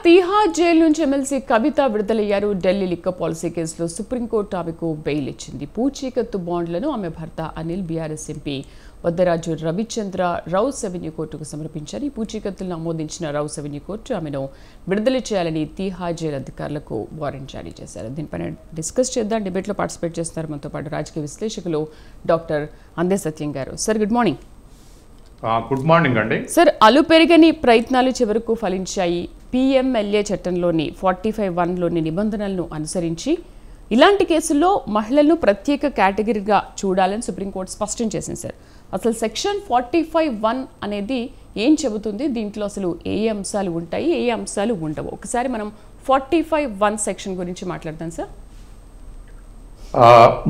Tihar jail నుంచి MLC కవిత విడుదలయ్యారు. Delhi liquor policy కేసులో supreme court ఆమెకు బెయిల్ ఇచ్చింది. పూచీకత్తు బాండ్లను ఆమె భర్త Anil BRS MP Vaddaraju Ravichandra rows avenue కోర్టుకు సమర్పించారు. ఈ పూచీకత్తులను ఆమోదించిన రౌస్ అవెన్యూ కోర్టు ఆమెను విడుదల చేయాలని తీహార్ జైలు అధికారులకు వారెంట్ జారీ చేశారు. దీనిపైన డిస్కస్ చేద్దాం. డిబేట్లో పార్టిసిపేట్ చేస్తున్నారు మనతో పాటు రాజకీయ విశ్లేషకులు డాక్టర్ అందే సత్యం గారు. Sir good morning. Good morning అండి. సార్, అలుపెరగని ప్రయత్నాలు చివరకు ఫలించాయి. పిఎంఎల్ఏ చట్టంలోని 45(1)లోని నిబంధనలను అనుసరించి ఇలాంటి కేసుల్లో మహిళలను ప్రత్యేక కేటగిరీగా చూడాలని సుప్రీంకోర్టు స్పష్టం చేసింది. సార్, అసలు సెక్షన్ 45(1) అనేది ఏం చెబుతుంది? దీంట్లో అసలు ఏ అంశాలు ఉంటాయి, ఏ అంశాలు ఉండవు? ఒకసారి మనం 45(1) సెక్షన్ గురించి మాట్లాడదాం సార్.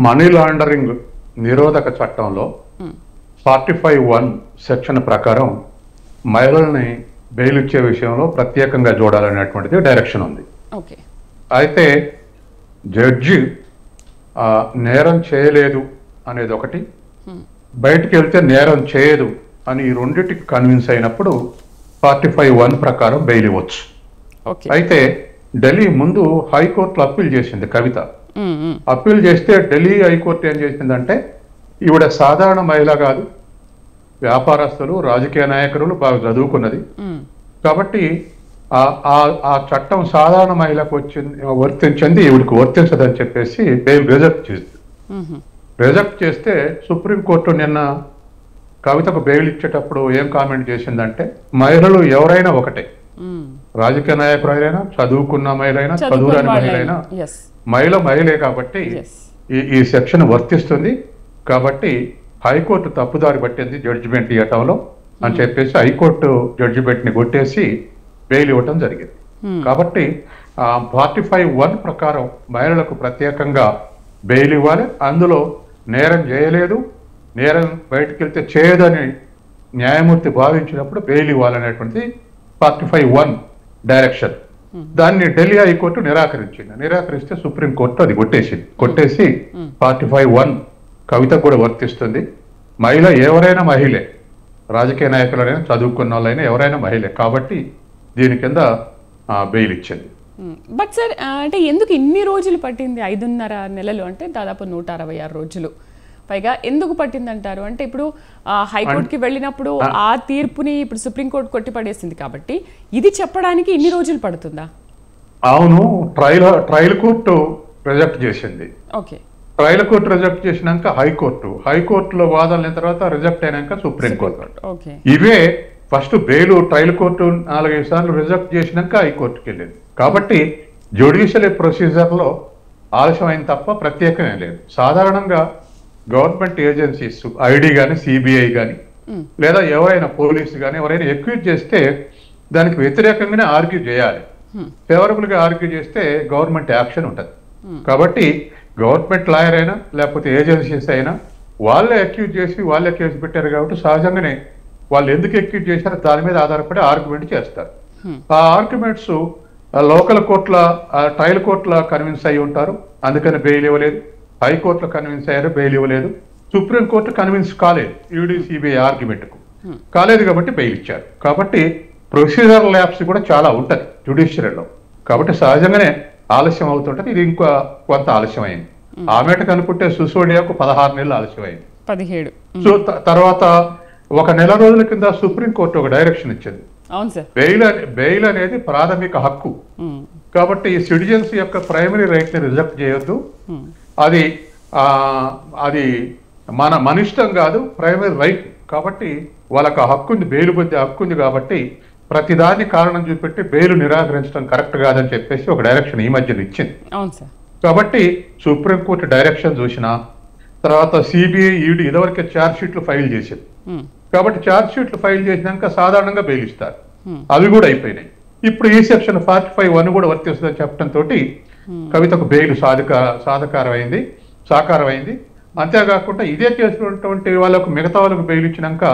మనీ లాండరింగ్ నిరోధక చట్టంలో 45(1) సెక్షన్ ప్రకారం మహిళల్ని బెయిల్ ఇచ్చే విషయంలో ప్రత్యేకంగా చూడాలనేటువంటిది డైరెక్షన్ ఉంది. అయితే జడ్జి నేరం చేయలేదు అనేది ఒకటి, బయటికి వెళ్తే నేరం చేయదు అని ఈ రెండింటికి కన్విన్స్ అయినప్పుడు 45(1) ప్రకారం బెయిల్ ఇవ్వచ్చు. అయితే ఢిల్లీ ముందు హైకోర్టులో అప్పీల్ చేసింది కవిత. అప్పీల్ చేస్తే ఢిల్లీ హైకోర్టు ఏం చేసిందంటే, ఈవిడ సాధారణ మహిళ కాదు, వ్యాపారస్తులు, రాజకీయ నాయకులు, బాగా చదువుకున్నది కాబట్టి ఆ చట్టం సాధారణ మహిళకు వర్తించింది, ఈవిడికి వర్తించదని చెప్పేసి బెయిల్ రిజెక్ట్ చేస్తుంది. రిజెక్ట్ చేస్తే సుప్రీంకోర్టు నిన్న కవితకు బెయిల్ ఇచ్చేటప్పుడు ఏం కామెంట్ చేసిందంటే, మహిళలు ఎవరైనా ఒకటే, రాజకీయ నాయకులైనా, చదువుకున్న మహిళైనా, చదువురాని మహిళైనా, మహిళే కాబట్టి ఈ సెక్షన్ వర్తిస్తుంది. కాబట్టి హైకోర్టు తప్పుదారి పట్టింది జడ్జిమెంట్ ఇవ్వటంలో అని చెప్పేసి హైకోర్టు జడ్జిమెంట్ ని కొట్టేసి బెయిల్ ఇవ్వటం జరిగింది. కాబట్టి 45(1) ప్రకారం మహిళలకు ప్రత్యేకంగా బెయిల్ ఇవ్వాలి. అందులో నేరం చేయలేదు, నేరం బయటకు వెళ్తే చేయదని న్యాయమూర్తి భావించినప్పుడు బెయిల్ ఇవ్వాలనేటువంటిది 45(1) డైరెక్షన్. దాన్ని ఢిల్లీ హైకోర్టు నిరాకరిస్తే సుప్రీంకోర్టు అది కొట్టేసి 45(1) కవిత కూడా వర్తిస్తుంది. మహిళ ఎవరైనా మహిళే, రాజకీయ నాయకులైనా, చదువుకున్న వాళ్ళైనా ఎవరైనా మహిళే కాబట్టి దీని కింద బెయిల్ ఇచ్చింది. బట్ సార్, అంటే ఎందుకు ఇన్ని రోజులు పట్టింది? 5.5 నెలలు అంటే దాదాపు 166 రోజులు పైగా ఎందుకు పట్టిందంటారు? అంటే ఇప్పుడు హైకోర్టుకి వెళ్ళినప్పుడు ఆ తీర్పుని ఇప్పుడు సుప్రీంకోర్టు కొట్టిపడేసింది కాబట్టి ఇది చెప్పడానికి ఇన్ని రోజులు పడుతుందా? అవును, ట్రయల్ కోర్టు రిజెక్ట్ చేసింది. ఓకే, ట్రయల్ కోర్టు రిజెక్ట్ చేసినాక హైకోర్టులో వాదనల తర్వాత రిజెక్ట్ అయినాక సుప్రీంకోర్టు. ఇవే ఫస్ట్ బెయిల్ ట్రయల్ కోర్టు 4-5 సార్లు రిజెక్ట్ చేసినాక హైకోర్టుకి వెళ్ళింది. కాబట్టి జ్యుడిషియల్ ప్రొసీజర్లో ఆలస్యం అయిన తప్ప ప్రత్యేకమే లేదు. సాధారణంగా గవర్నమెంట్ ఏజెన్సీస్, ఐడి కానీ, సిబిఐ కానీ, లేదా ఎవరైనా పోలీసు కానీ ఎవరైనా ఎక్యూజ్ చేస్తే దానికి వ్యతిరేకంగానే ఆర్గ్యూ చేయాలి. ఫేవరబుల్ గా ఆర్గ్యూ చేస్తే గవర్నమెంట్ యాక్షన్ ఉంటుంది. కాబట్టి గవర్నమెంట్ లాయర్ అయినా లేకపోతే ఏజెన్సీస్ అయినా వాళ్ళే అక్యూజ్ చేసి వాళ్ళే కేసు పెట్టారు కాబట్టి సహజంగానే వాళ్ళు ఎందుకు అక్యూజ్ చేశారో దాని మీద ఆధారపడి ఆర్గ్యుమెంట్ చేస్తారు. ఆ ఆర్గ్యుమెంట్స్ లోకల్ కోర్టుల, ట్రయల్ కోర్టుల కన్విన్స్ అయ్యి ఉంటారు, అందుకని బెయిల్ ఇవ్వలేదు. హైకోర్టులో కన్విన్స్ అయ్యారు, బెయిల్ ఇవ్వలేదు. సుప్రీంకోర్టు కన్విన్స్ కాలేదు, ఈడీ సిబిఐ ఆర్గ్యుమెంట్కు కాలేదు కాబట్టి బెయిల్ ఇచ్చారు. కాబట్టి ప్రొసీజర్ ల్యాబ్స్ కూడా చాలా ఉంటుంది జ్యుడిషియరీలో. కాబట్టి సహజంగానే ఆలస్యం అవుతుంటది. ఇది ఇంకా కొంత ఆలస్యం అయింది. ఆమెటకు అనుకుంటే సుసోడియాకు 16 నెలలు ఆలస్యం అయింది. 17. సో తర్వాత 1 నెల రోజుల కింద సుప్రీంకోర్టు ఒక డైరెక్షన్ ఇచ్చింది. బెయిల్ అనేది ప్రాథమిక హక్కు కాబట్టి సిటిజన్స్ యొక్క ప్రైమరీ రైట్ ని రిజెక్ట్ చేయొద్దు. అది మన ఇష్టం కాదు, ప్రైమరీ రైట్ కాబట్టి వాళ్ళకి హక్కుంది, బెయిల్ పొందే హక్కుంది. కాబట్టి ప్రతిదాన్ని కారణం చూపెట్టి బెయిల్ నిరాకరించడం కరెక్ట్ కాదని చెప్పేసి ఒక డైరెక్షన్ ఈ మధ్యన ఇచ్చింది. కాబట్టి సుప్రీంకోర్టు డైరెక్షన్ చూసిన తర్వాత సిబిఐ, ఈడీ ఇదివరకే ఛార్జ్ షీట్లు ఫైల్ చేసింది. కాబట్టి ఛార్జ్ షీట్లు ఫైల్ చేసినాక సాధారణంగా బెయిల్ ఇస్తారు. అవి కూడా అయిపోయినాయి. ఇప్పుడు ఈ సెక్షన్ 45(1) కూడా వర్తిస్తుందని చెప్పడంతో కవితకు బెయిల్ సాకారమైంది. అంతేకాకుండా ఇదే కేసులో ఉన్నటువంటి వాళ్ళకు మిగతా వాళ్ళకు బెయిల్ ఇచ్చినాక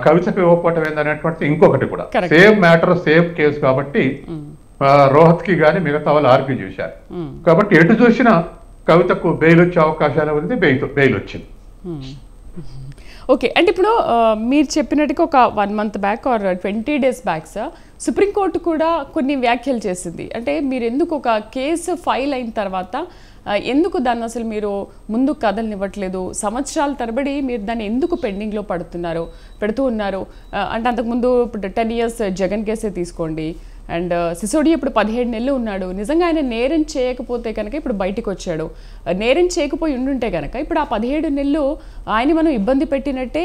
కవితకు ఇవ్వకపోవటం ఏందనేటువంటి ఇంకొకటి కూడా సేమ్ మ్యాటర్, సేమ్ కేసు కాబట్టి రోహత్కి కానీ మిగతా వాళ్ళు ఆర్గ్యూ చేశారు. కాబట్టి ఎటు చూసినా కవితకు బెయిల్ వచ్చే అవకాశాలు ఉంది, బెయిల్ వచ్చింది. ఓకే, అంటే ఇప్పుడు మీరు చెప్పినట్టుగా ఒక 1 month back or 20 days back sir supreme court కూడా కొన్ని వ్యాఖ్యలు చేసింది. అంటే మీరు ఎందుకు ఒక కేసు ఫైల్ అయిన తర్వాత ఎందుకు దాన్ని అసలు మీరు ముందుకు కదలనివ్వట్లేదు, సంవత్సరాల తరబడి మీరు దాన్ని ఎందుకు పెండింగ్లో పెడుతూ ఉన్నారు అంటే అంతకుముందు ఇప్పుడు 10 years జగన్ కేసే తీసుకోండి, అండ్ సిసోడియా ఇప్పుడు 17 నెలలు ఉన్నాడు. నిజంగా ఆయన నేరం చేయకపోతే కనుక ఇప్పుడు బయటకు వచ్చాడు, నేరం చేయకపోయి ఉండుంటే కనుక ఇప్పుడు ఆ 17 నెలలు ఆయన మనం ఇబ్బంది పెట్టినట్టే,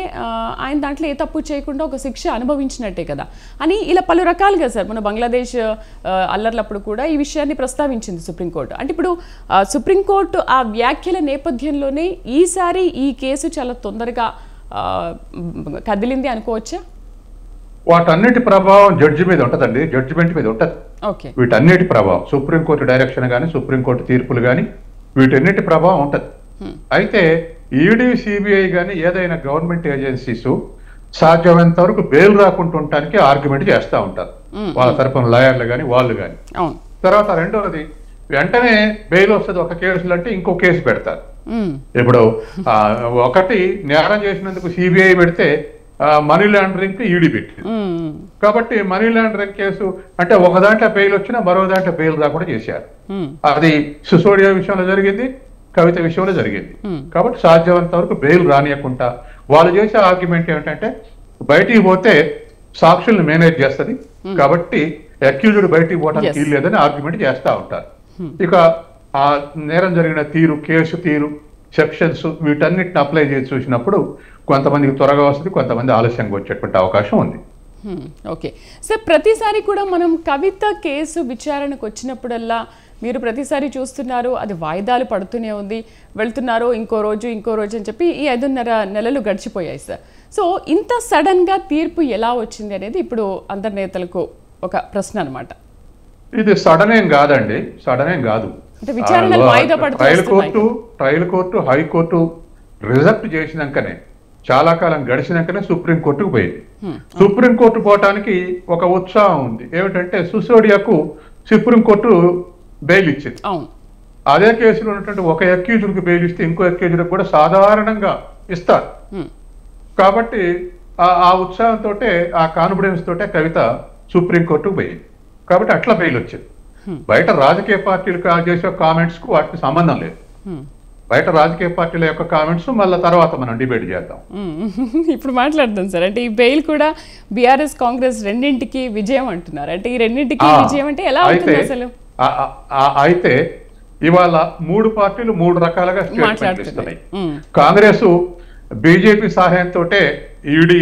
ఆయన దాంట్లో ఏ తప్పు చేయకుండా ఒక శిక్ష అనుభవించినట్టే కదా అని ఇలా పలు రకాలుగా సార్ మన బంగ్లాదేశ్ అల్లర్లప్పుడు కూడా ఈ విషయాన్ని ప్రస్తావించింది సుప్రీంకోర్టు. అంటే ఇప్పుడు సుప్రీంకోర్టు ఆ వ్యాఖ్యల నేపథ్యంలోనే ఈసారి ఈ కేసు చాలా తొందరగా కదిలింది అనుకోవచ్చా? వాటన్నిటి ప్రభావం జడ్జి మీద ఉంటుందండి, జడ్జిమెంట్ మీద ఉంటుంది. వీటన్నిటి ప్రభావం సుప్రీంకోర్టు డైరెక్షన్ కానీ సుప్రీంకోర్టు తీర్పులు కానీ వీటన్నిటి ప్రభావం ఉంటుంది. అయితే ఈడీ సిబిఐ కానీ ఏదైనా గవర్నమెంట్ ఏజెన్సీస్ సాధ్యమైనంత వరకు బెయిల్ రాకుండా ఉండటానికి ఆర్గ్యుమెంట్ చేస్తూ ఉంటారు, వాళ్ళ తరపున లాయర్లు కానీ వాళ్ళు కానీ. తర్వాత రెండవది వెంటనే బెయిల్ వస్తుంది ఒక కేసులు అంటే ఇంకో కేసు పెడతారు. ఇప్పుడు ఒకటి నేరం చేసినందుకు సిబిఐ పెడితే మనీ లాండరింగ్ ఈడీ పెట్టింది. కాబట్టి మనీ లాండరింగ్ కేసు అంటే ఒక దాంట్లో బెయిల్ వచ్చినా మరో దాంట్లో బెయిల్ రాకుండా చేశారు. అది సిసోడియా విషయంలో జరిగింది, కవిత విషయంలో జరిగింది. కాబట్టి సాధ్యమైనంత వరకు బెయిల్ రానియకుండా వాళ్ళు చేసే ఆర్గ్యుమెంట్ ఏమిటంటే బయటికి పోతే సాక్షుల్ని మేనేజ్ చేస్తుంది కాబట్టి అక్యూజ్డ్ బయటికి పోవడానికి లేదని ఆర్గ్యుమెంట్ చేస్తూ ఉంటారు. ఇక ఆ నేరం జరిగిన తీరు, కేసు తీరు, సెక్షన్స్ వీటన్నిటిని అప్లై చేసి చూసినప్పుడు కొంతమందికి త్వరగా వస్తుంది, కొంతమంది ఆలస్యంగా వచ్చేటువంటి అవకాశం ఉంది. ఓకే సార్, ప్రతిసారి కూడా మనం కవిత కేసు విచారణకు వచ్చినప్పుడల్లా మీరు ప్రతిసారి చూస్తున్నారు అది వాయిదాలు పడుతూనే ఉంది, వెళ్తున్నారు ఇంకో రోజు అని చెప్పి ఈ 5.5 నెలలు గడిచిపోయాయి సార్. సో ఇంత సడన్గా తీర్పు ఎలా వచ్చింది అనేది ఇప్పుడు అందరి నేతలకు ఒక ప్రశ్న అనమాట. ఇది సడన్ ఏం కాదండి, సడన్ ఏం కాదు. ట్రయల్ కోర్టు హైకోర్టు రిజెక్ట్ చేసినాకనే చాలా కాలం గడిచినాకనే సుప్రీంకోర్టుకు పోయింది. సుప్రీంకోర్టు పోవటానికి ఒక ఉత్సాహం ఉంది. ఏమిటంటే సిసోడియాకు సుప్రీంకోర్టు బెయిల్ ఇచ్చింది. అదే కేసులో ఉన్నటువంటి ఒక అక్యూజ్డ్కి బెయిల్ ఇస్తే ఇంకో అక్యూజ్డ్కి కూడా సాధారణంగా ఇస్తారు. కాబట్టి ఆ ఉత్సాహంతో ఆ కాన్ఫిడెన్స్ తోటే కవిత సుప్రీంకోర్టుకు పోయింది. కాబట్టి అట్లా బెయిల్ వచ్చింది. బయట రాజకీయ పార్టీలు చేసే కామెంట్స్ కు వాటికి సంబంధం లేదు. బయట రాజకీయ పార్టీల యొక్క కామెంట్స్ మళ్ళీ తర్వాత మనం డిబేట్ చేద్దాం. ఇప్పుడు మాట్లాడదాం సార్. అంటే ఈ బెయిల్ కూడా బీఆర్ఎస్ కాంగ్రెస్ రెండింటికి విజయం అంటున్నారు. అంటే ఈ రెండింటికి విజయం అంటే ఎలా అవుతుంది అసలు? అయితే ఇవాళ 3 పార్టీలు 3 రకాలుగా స్టేట్మెంట్లు ఇస్తున్నాయి. కాంగ్రెస్ బీజేపీ సహాయంతో ఈడీ,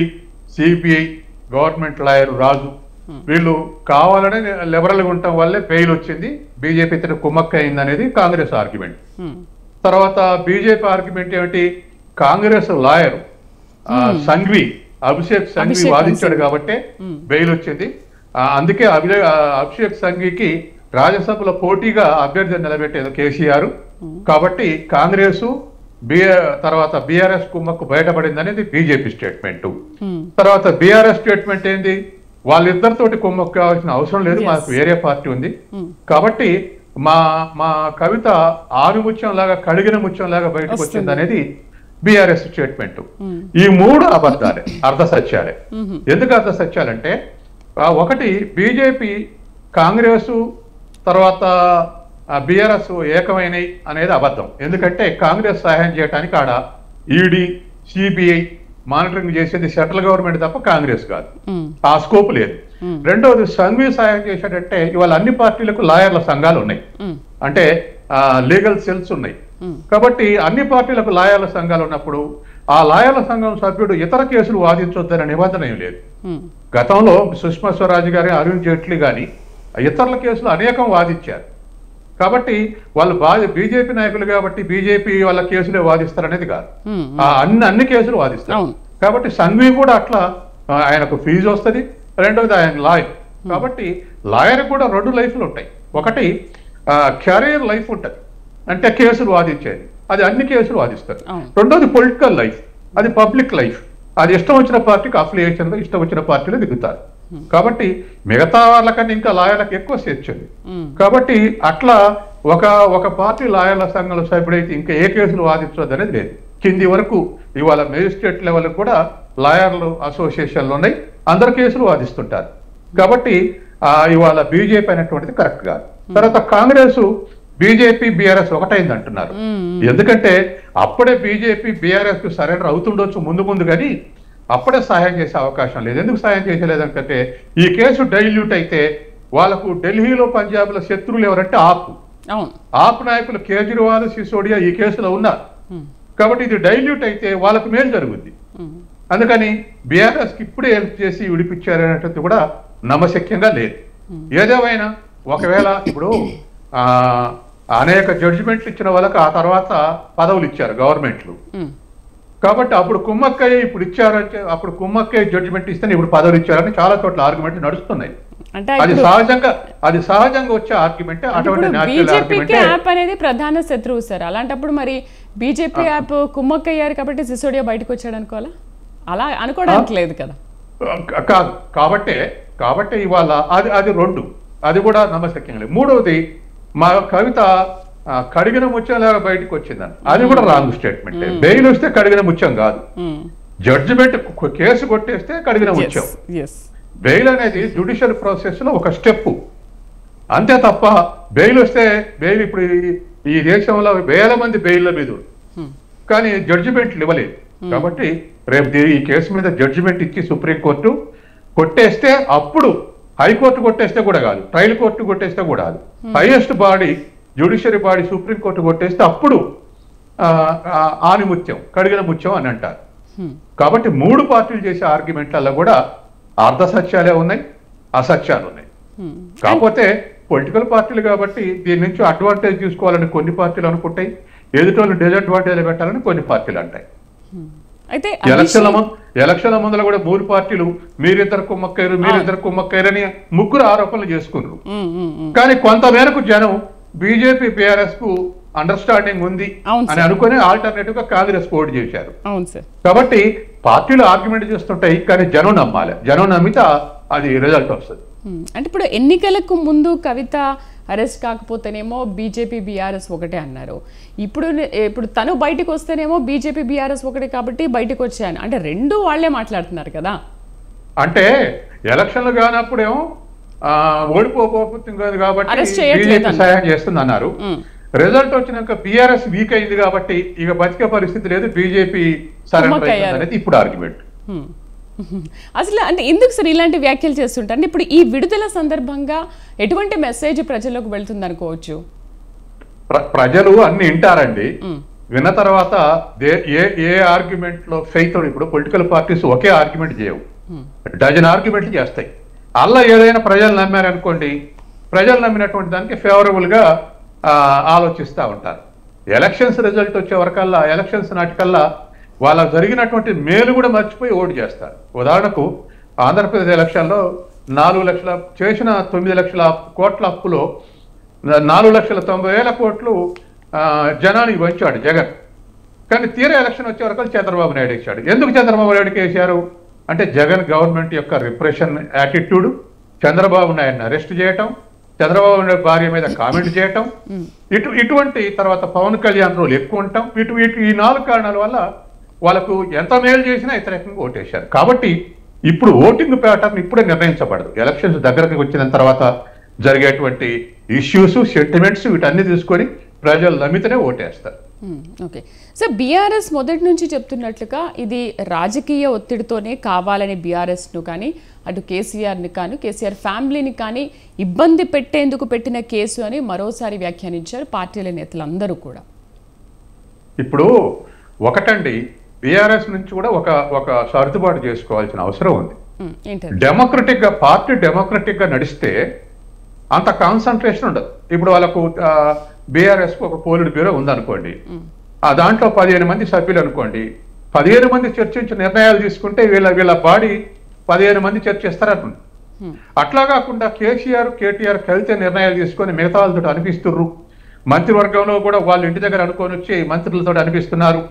సిబిఐ, గవర్నమెంట్ లాయర్ రాజు వీళ్ళు కావాలని లిబరల్గా ఉండటం వల్లే బెయిల్ వచ్చింది, బీజేపీ ఇతర కుమ్మక్క అయింది అనేది కాంగ్రెస్ ఆర్గ్యుమెంట్. తర్వాత బీజేపీ ఆర్గ్యుమెంట్ ఏమిటి? కాంగ్రెస్ లాయర్ అభిషేక్ సంఘ్వి వాదించాడు కాబట్టి బెయిల్ వచ్చింది. అందుకే అభిషేక్ సంఘ్వికి రాజ్యసభలో పోటీగా అభ్యర్థి నిలబెట్టేది కేసీఆర్. కాబట్టి కాంగ్రెస్ తర్వాత బీఆర్ఎస్ కుమ్మక్కు బయటపడింది అనేది బీజేపీ స్టేట్మెంట్. తర్వాత బీఆర్ఎస్ స్టేట్మెంట్ ఏంది? వాళ్ళిద్దరితోటి కుమ్మక్కు కావాల్సిన అవసరం లేదు, మాకు వేరే పార్టీ ఉంది కాబట్టి మా కవిత ఆరుముత్యం లాగా కడిగిన ముత్యం లాగా బయటకు వచ్చింది అనేది బీఆర్ఎస్ స్టేట్మెంట్. ఈ 3 అబద్ధాలే, అర్ధ సత్యాలే. ఎందుకు అర్ధ సత్యాలంటే ఒకటి బీజేపీ కాంగ్రెస్ తర్వాత బీఆర్ఎస్ ఏకమైనవి అనేది అబద్ధం. ఎందుకంటే కాంగ్రెస్ సహాయం చేయడానికి ఆడ ఈడీ, సిబిఐ మానిటరింగ్ చేసేది సెంట్రల్ గవర్నమెంట్ తప్ప కాంగ్రెస్ కాదు, ఆ స్కోప్ లేదు. రెండవది సంఘీ సహాయం చేసేటంటే ఇవాళ అన్ని పార్టీలకు లాయర్ల సంఘాలు ఉన్నాయి, అంటే లీగల్ సెల్స్ ఉన్నాయి. కాబట్టి అన్ని పార్టీలకు లాయర్ల సంఘాలు ఉన్నప్పుడు ఆ లాయర్ల సంఘం సభ్యుడు ఇతర కేసులు వాదించొద్దనే నిబంధన ఏం లేదు. గతంలో సుష్మా స్వరాజ్ గారి, అరుణ్ జైట్లీ గాని ఇతరుల కేసులు అనేకం వాదించారు. కాబట్టి వాళ్ళు బీజేపీ నాయకులు కాబట్టి బీజేపీ వాళ్ళ కేసులే వాదిస్తారు కాదు, అన్ని కేసులు వాదిస్తారు. కాబట్టి సంఘీ కూడా అట్లా ఆయనకు ఫీజు వస్తుంది, రెండవది ఆయన లాయర్. కాబట్టి లాయర్ కూడా 2 లైఫ్లు ఉంటాయి. ఒకటి కెరీర్ లైఫ్ ఉంటుంది, అంటే కేసులు వాదించేది, అది అన్ని కేసులు వాదిస్తారు. రెండోది పొలిటికల్ లైఫ్, అది పబ్లిక్ లైఫ్, అది ఇష్టం వచ్చిన పార్టీకి అఫిలియేషన్లో ఇష్టం వచ్చిన పార్టీలో దిగుతారు. కాబట్టి మిగతా వాళ్ళకన్నా ఇంకా లాయర్లకు ఎక్కువ స్వేచ్ఛ ఉంది. కాబట్టి అట్లా ఒక పార్టీ లాయర్ల సంఘంలో సభ్యుడైతే ఇంకా ఏ కేసులు వాదించదు అనేది లేదు. కింది వరకు ఇవాళ మేజిస్ట్రేట్ లెవెల్ కూడా లాయర్లు అసోసియేషన్లు ఉన్నాయి, అందరు కేసులు వాదిస్తుంటారు. కాబట్టి ఇవాళ బీజేపీ అనేటువంటిది కరెక్ట్ కాదు. తర్వాత కాంగ్రెస్ బీజేపీ బీఆర్ఎస్ ఒకటైంది అంటున్నారు. ఎందుకంటే అప్పుడే బీజేపీ బీఆర్ఎస్ కు సరెండర్ అవుతుండొచ్చు ముందు కానీ అప్పుడే సహాయం చేసే అవకాశం లేదు. ఎందుకు సహాయం చేసేలేదంటే ఈ కేసు డైల్యూట్ అయితే వాళ్ళకు ఢిల్లీలో పంజాబ్ లో శత్రువులు ఎవరంటే ఆప్ నాయకులు కేజ్రీవాల్ సిసోడియా ఈ కేసులో ఉన్నారు. కాబట్టి ఇది డైల్యూట్ అయితే వాళ్ళకు మేలు జరుగుద్ది. అందుకని బీఆర్ఎస్ కి ఇప్పుడే హెల్ప్ చేసి విడిపించారనేది కూడా నమ్మశక్యంగా లేదు. ఏదేమైనా ఒకవేళ ఇప్పుడు అనేక జడ్జిమెంట్లు ఇచ్చిన వాళ్ళకి ఆ తర్వాత పదవులు ఇచ్చారు గవర్నమెంట్లు. కాబట్టి అప్పుడు కుమ్మక్కయ్య ఇప్పుడు ఇచ్చారంటే అప్పుడు కుమ్మక్కయ్య జడ్జిమెంట్ ఇస్తే ఇప్పుడు పదవులు ఇచ్చారని చాలా చోట్ల ఆర్గ్యుమెంట్ నడుస్తున్నాయి. అది సహజంగా వచ్చే ఆర్గ్యుమెంట్. అటువంటి యాప్ అనేది ప్రధాన శత్రువు సార్. అలాంటప్పుడు మరి బీజేపీ యాప్ కుమ్మక్కయ్యారు కాబట్టి సిసోడియా బయటకు వచ్చాడు అనుకోవాలా? అలా అనుకోవడానికి లేదు కదా. కాదు కాబట్టి ఇవాళ అది రెండు, అది కూడా నమ్మశక్యం లేదు. మూడవది మా కవిత కడిగిన ముత్యంలాగా బయటకు వచ్చిందని, అది కూడా రాంగ్ స్టేట్మెంట్. బెయిల్ వస్తే కడిగిన ముత్యం కాదు, జడ్జిమెంట్ కేసు కొట్టేస్తే కడిగిన ముత్యం. బెయిల్ అనేది జ్యుడిషియల్ ప్రాసెస్ లో ఒక స్టెప్ అంతే తప్ప బెయిల్ వస్తే బెయిల్ ఇప్పుడు ఈ దేశంలో వేల మంది బెయిల్ల మీద కానీ జడ్జిమెంట్లు ఇవ్వలేదు. కాబట్టి రేపు ఈ కేసు మీద జడ్జిమెంట్ ఇచ్చి సుప్రీంకోర్టు కొట్టేస్తే అప్పుడు హైకోర్టు కొట్టేస్తే కూడా కాదు, ట్రయల్ కోర్టు కొట్టేస్తే కూడా కాదు, highest body judiciary body supreme court కొట్టేస్తే అప్పుడు ఆనిముత్యం కడిగిన ముత్యం అని అంటారు. కాబట్టి మూడు పార్టీలు చేసే ఆర్గ్యుమెంట్లలో కూడా అర్ధసత్యాలే ఉన్నాయి, అసత్యాలు ఉన్నాయి. కాకపోతే పొలిటికల్ పార్టీలు కాబట్టి దీని నుంచి అడ్వాంటేజ్ తీసుకోవాలని కొన్ని పార్టీలు అనుకుంటాయి, ఎదుటోళ్ళు డిసడ్వాంటేజ్ పెట్టాలని కొన్ని పార్టీలు అంటాయి. అయితే ఎలక్షన్ల ముందర కూడా మూడు పార్టీలు మీరిద్దరు కుమ్మక్కయ్యారని ముగ్గురు ఆరోపణలు చేసుకున్నారు. కానీ కొంతమేరకు జనం బీజేపీ బీఆర్ఎస్ కు అండర్స్టాండింగ్ ఉంది అని అనుకుని ఆల్టర్నేటివ్ గా కాంగ్రెస్ పోటీ చేశారు. కాబట్టి పార్టీలు ఆర్గ్యుమెంట్ చేస్తుంటాయి కానీ జనం నమ్మాలి, జనం నమ్మితే అది రిజల్ట్ వస్తుంది. అంటే ఇప్పుడు ఎన్నికలకు ముందు కవిత అరెస్ట్ కాకపోతేనేమో బీజేపీ బీఆర్ఎస్ ఒకటే అన్నారు, ఇప్పుడు తను బయటకు వస్తేనేమో బీజేపీ బీఆర్ఎస్ ఒకటే కాబట్టి బయటకు వచ్చాను అంటే రెండు వాళ్లే మాట్లాడుతున్నారు కదా. అంటే ఎలక్షన్లు కానప్పుడేమో ఓడిపోతుంది కాబట్టి బీజేపీ సహాయం చేస్తుంది అన్నారు. రిజల్ట్ వచ్చినాక బీఆర్ఎస్ వీక్ అయింది కాబట్టి ఇక బతికే పరిస్థితి లేదు, బీజేపీ సరెండర్ అనేది ఇప్పుడు ఆర్గ్యుమెంట్. అసలు అంటే ఎందుకు సార్ ఇలాంటి వ్యాఖ్యలు చేస్తుంటారు? ఇప్పుడు ఈ విడుదల సందర్భంగా ఎటువంటి మెసేజ్ ప్రజల్లోకి వెళ్తుంది అనుకోవచ్చు? ప్రజలు అన్ని వింటారండి, విన్న తర్వాత ఏ ఆర్గ్యుమెంట్ లో ఫెయిత్. ఇప్పుడు పొలిటికల్ పార్టీస్ ఒకే ఆర్గ్యుమెంట్ చేయవు, డజన్ ఆర్గ్యుమెంట్లు చేస్తాయి. అలా ఏదైనా ప్రజలు నమ్మారనుకోండి, ప్రజలు నమ్మినటువంటి దానికి ఫేవరబుల్ గా ఆలోచిస్తూ ఉంటారు. ఎలక్షన్స్ రిజల్ట్ వచ్చే వరకల్లా, ఎలక్షన్స్ నాటికల్లా వాళ్ళ జరిగినటువంటి మేలు కూడా మర్చిపోయి ఓటు చేస్తారు. ఉదాహరణకు ఆంధ్రప్రదేశ్ ఎలక్షన్లో 4 లక్షల చేసిన 9 లక్షల కోట్ల అప్పులో 4,90,000 కోట్లు జనానికి పంచాడు జగన్. కానీ తీరా ఎలక్షన్ వచ్చే వరకు చంద్రబాబు నాయుడు ఇచ్చాడు. ఎందుకు చంద్రబాబు నాయుడుకి వేశారు అంటే జగన్ గవర్నమెంట్ యొక్క రిప్రెషన్ యాటిట్యూడ్, చంద్రబాబు నాయుడుని అరెస్ట్ చేయటం, చంద్రబాబు నాయుడు భార్య మీద కామెంట్ చేయటం, ఇటువంటి తర్వాత పవన్ కళ్యాణ్ రోల్ ఎక్కువ ఉంటాం, ఈ 4 కారణాల వల్ల వాళ్ళకు ఎంత మేలు చేసినా వ్యతిరేకంగా ఓటేశారు. కాబట్టి ఇప్పుడు ఓటింగ్ ప్యాటర్న్ ఇప్పుడే నిర్ణయించబడదు, ఎలక్షన్స్ దగ్గరకు వచ్చిన తర్వాత జరిగేటువంటి ఇష్యూస్, సెంటిమెంట్స్ వీటన్ని తీసుకొని ప్రజలు నమ్మితేనే ఓటేస్తారు. ఓకే సార్, బీఆర్ఎస్ మొదటి నుంచి చెప్తున్నట్లుగా ఇది రాజకీయ ఒత్తిడితోనే కావాలని బీఆర్ఎస్ను కానీ అటు కేసీఆర్ని కానీ కేసీఆర్ ఫ్యామిలీని కానీ ఇబ్బంది పెట్టేందుకు పెట్టిన కేసు అని మరోసారి వ్యాఖ్యానించారు పార్టీల నేతలందరూ కూడా. ఇప్పుడు ఒకటండి, బీఆర్ఎస్ నుంచి కూడా ఒక సర్దుబాటు చేసుకోవాల్సిన అవసరం ఉంది. పార్టీ డెమోక్రటిక్ గా నడిస్తే అంత కాన్సన్ట్రేషన్ ఉండదు. ఇప్పుడు వాళ్ళకు బీఆర్ఎస్ కు ఒక పోలిట్ బ్యూరో ఉందనుకోండి, ఆ దాంట్లో 15 మంది సభ్యులు అనుకోండి, 15 మంది చర్చించి నిర్ణయాలు తీసుకుంటే వీళ్ళ బాడీ 15 మంది చర్చిస్తారనుకోండి. అట్లా కాకుండా కేటీఆర్ కలితే నిర్ణయాలు తీసుకొని మిగతా వాళ్ళతో అనిపిస్తున్నారు, మంత్రివర్గంలో కూడా వాళ్ళ ఇంటి దగ్గర అనుకొని వచ్చి మంత్రులతో అనిపిస్తున్నారు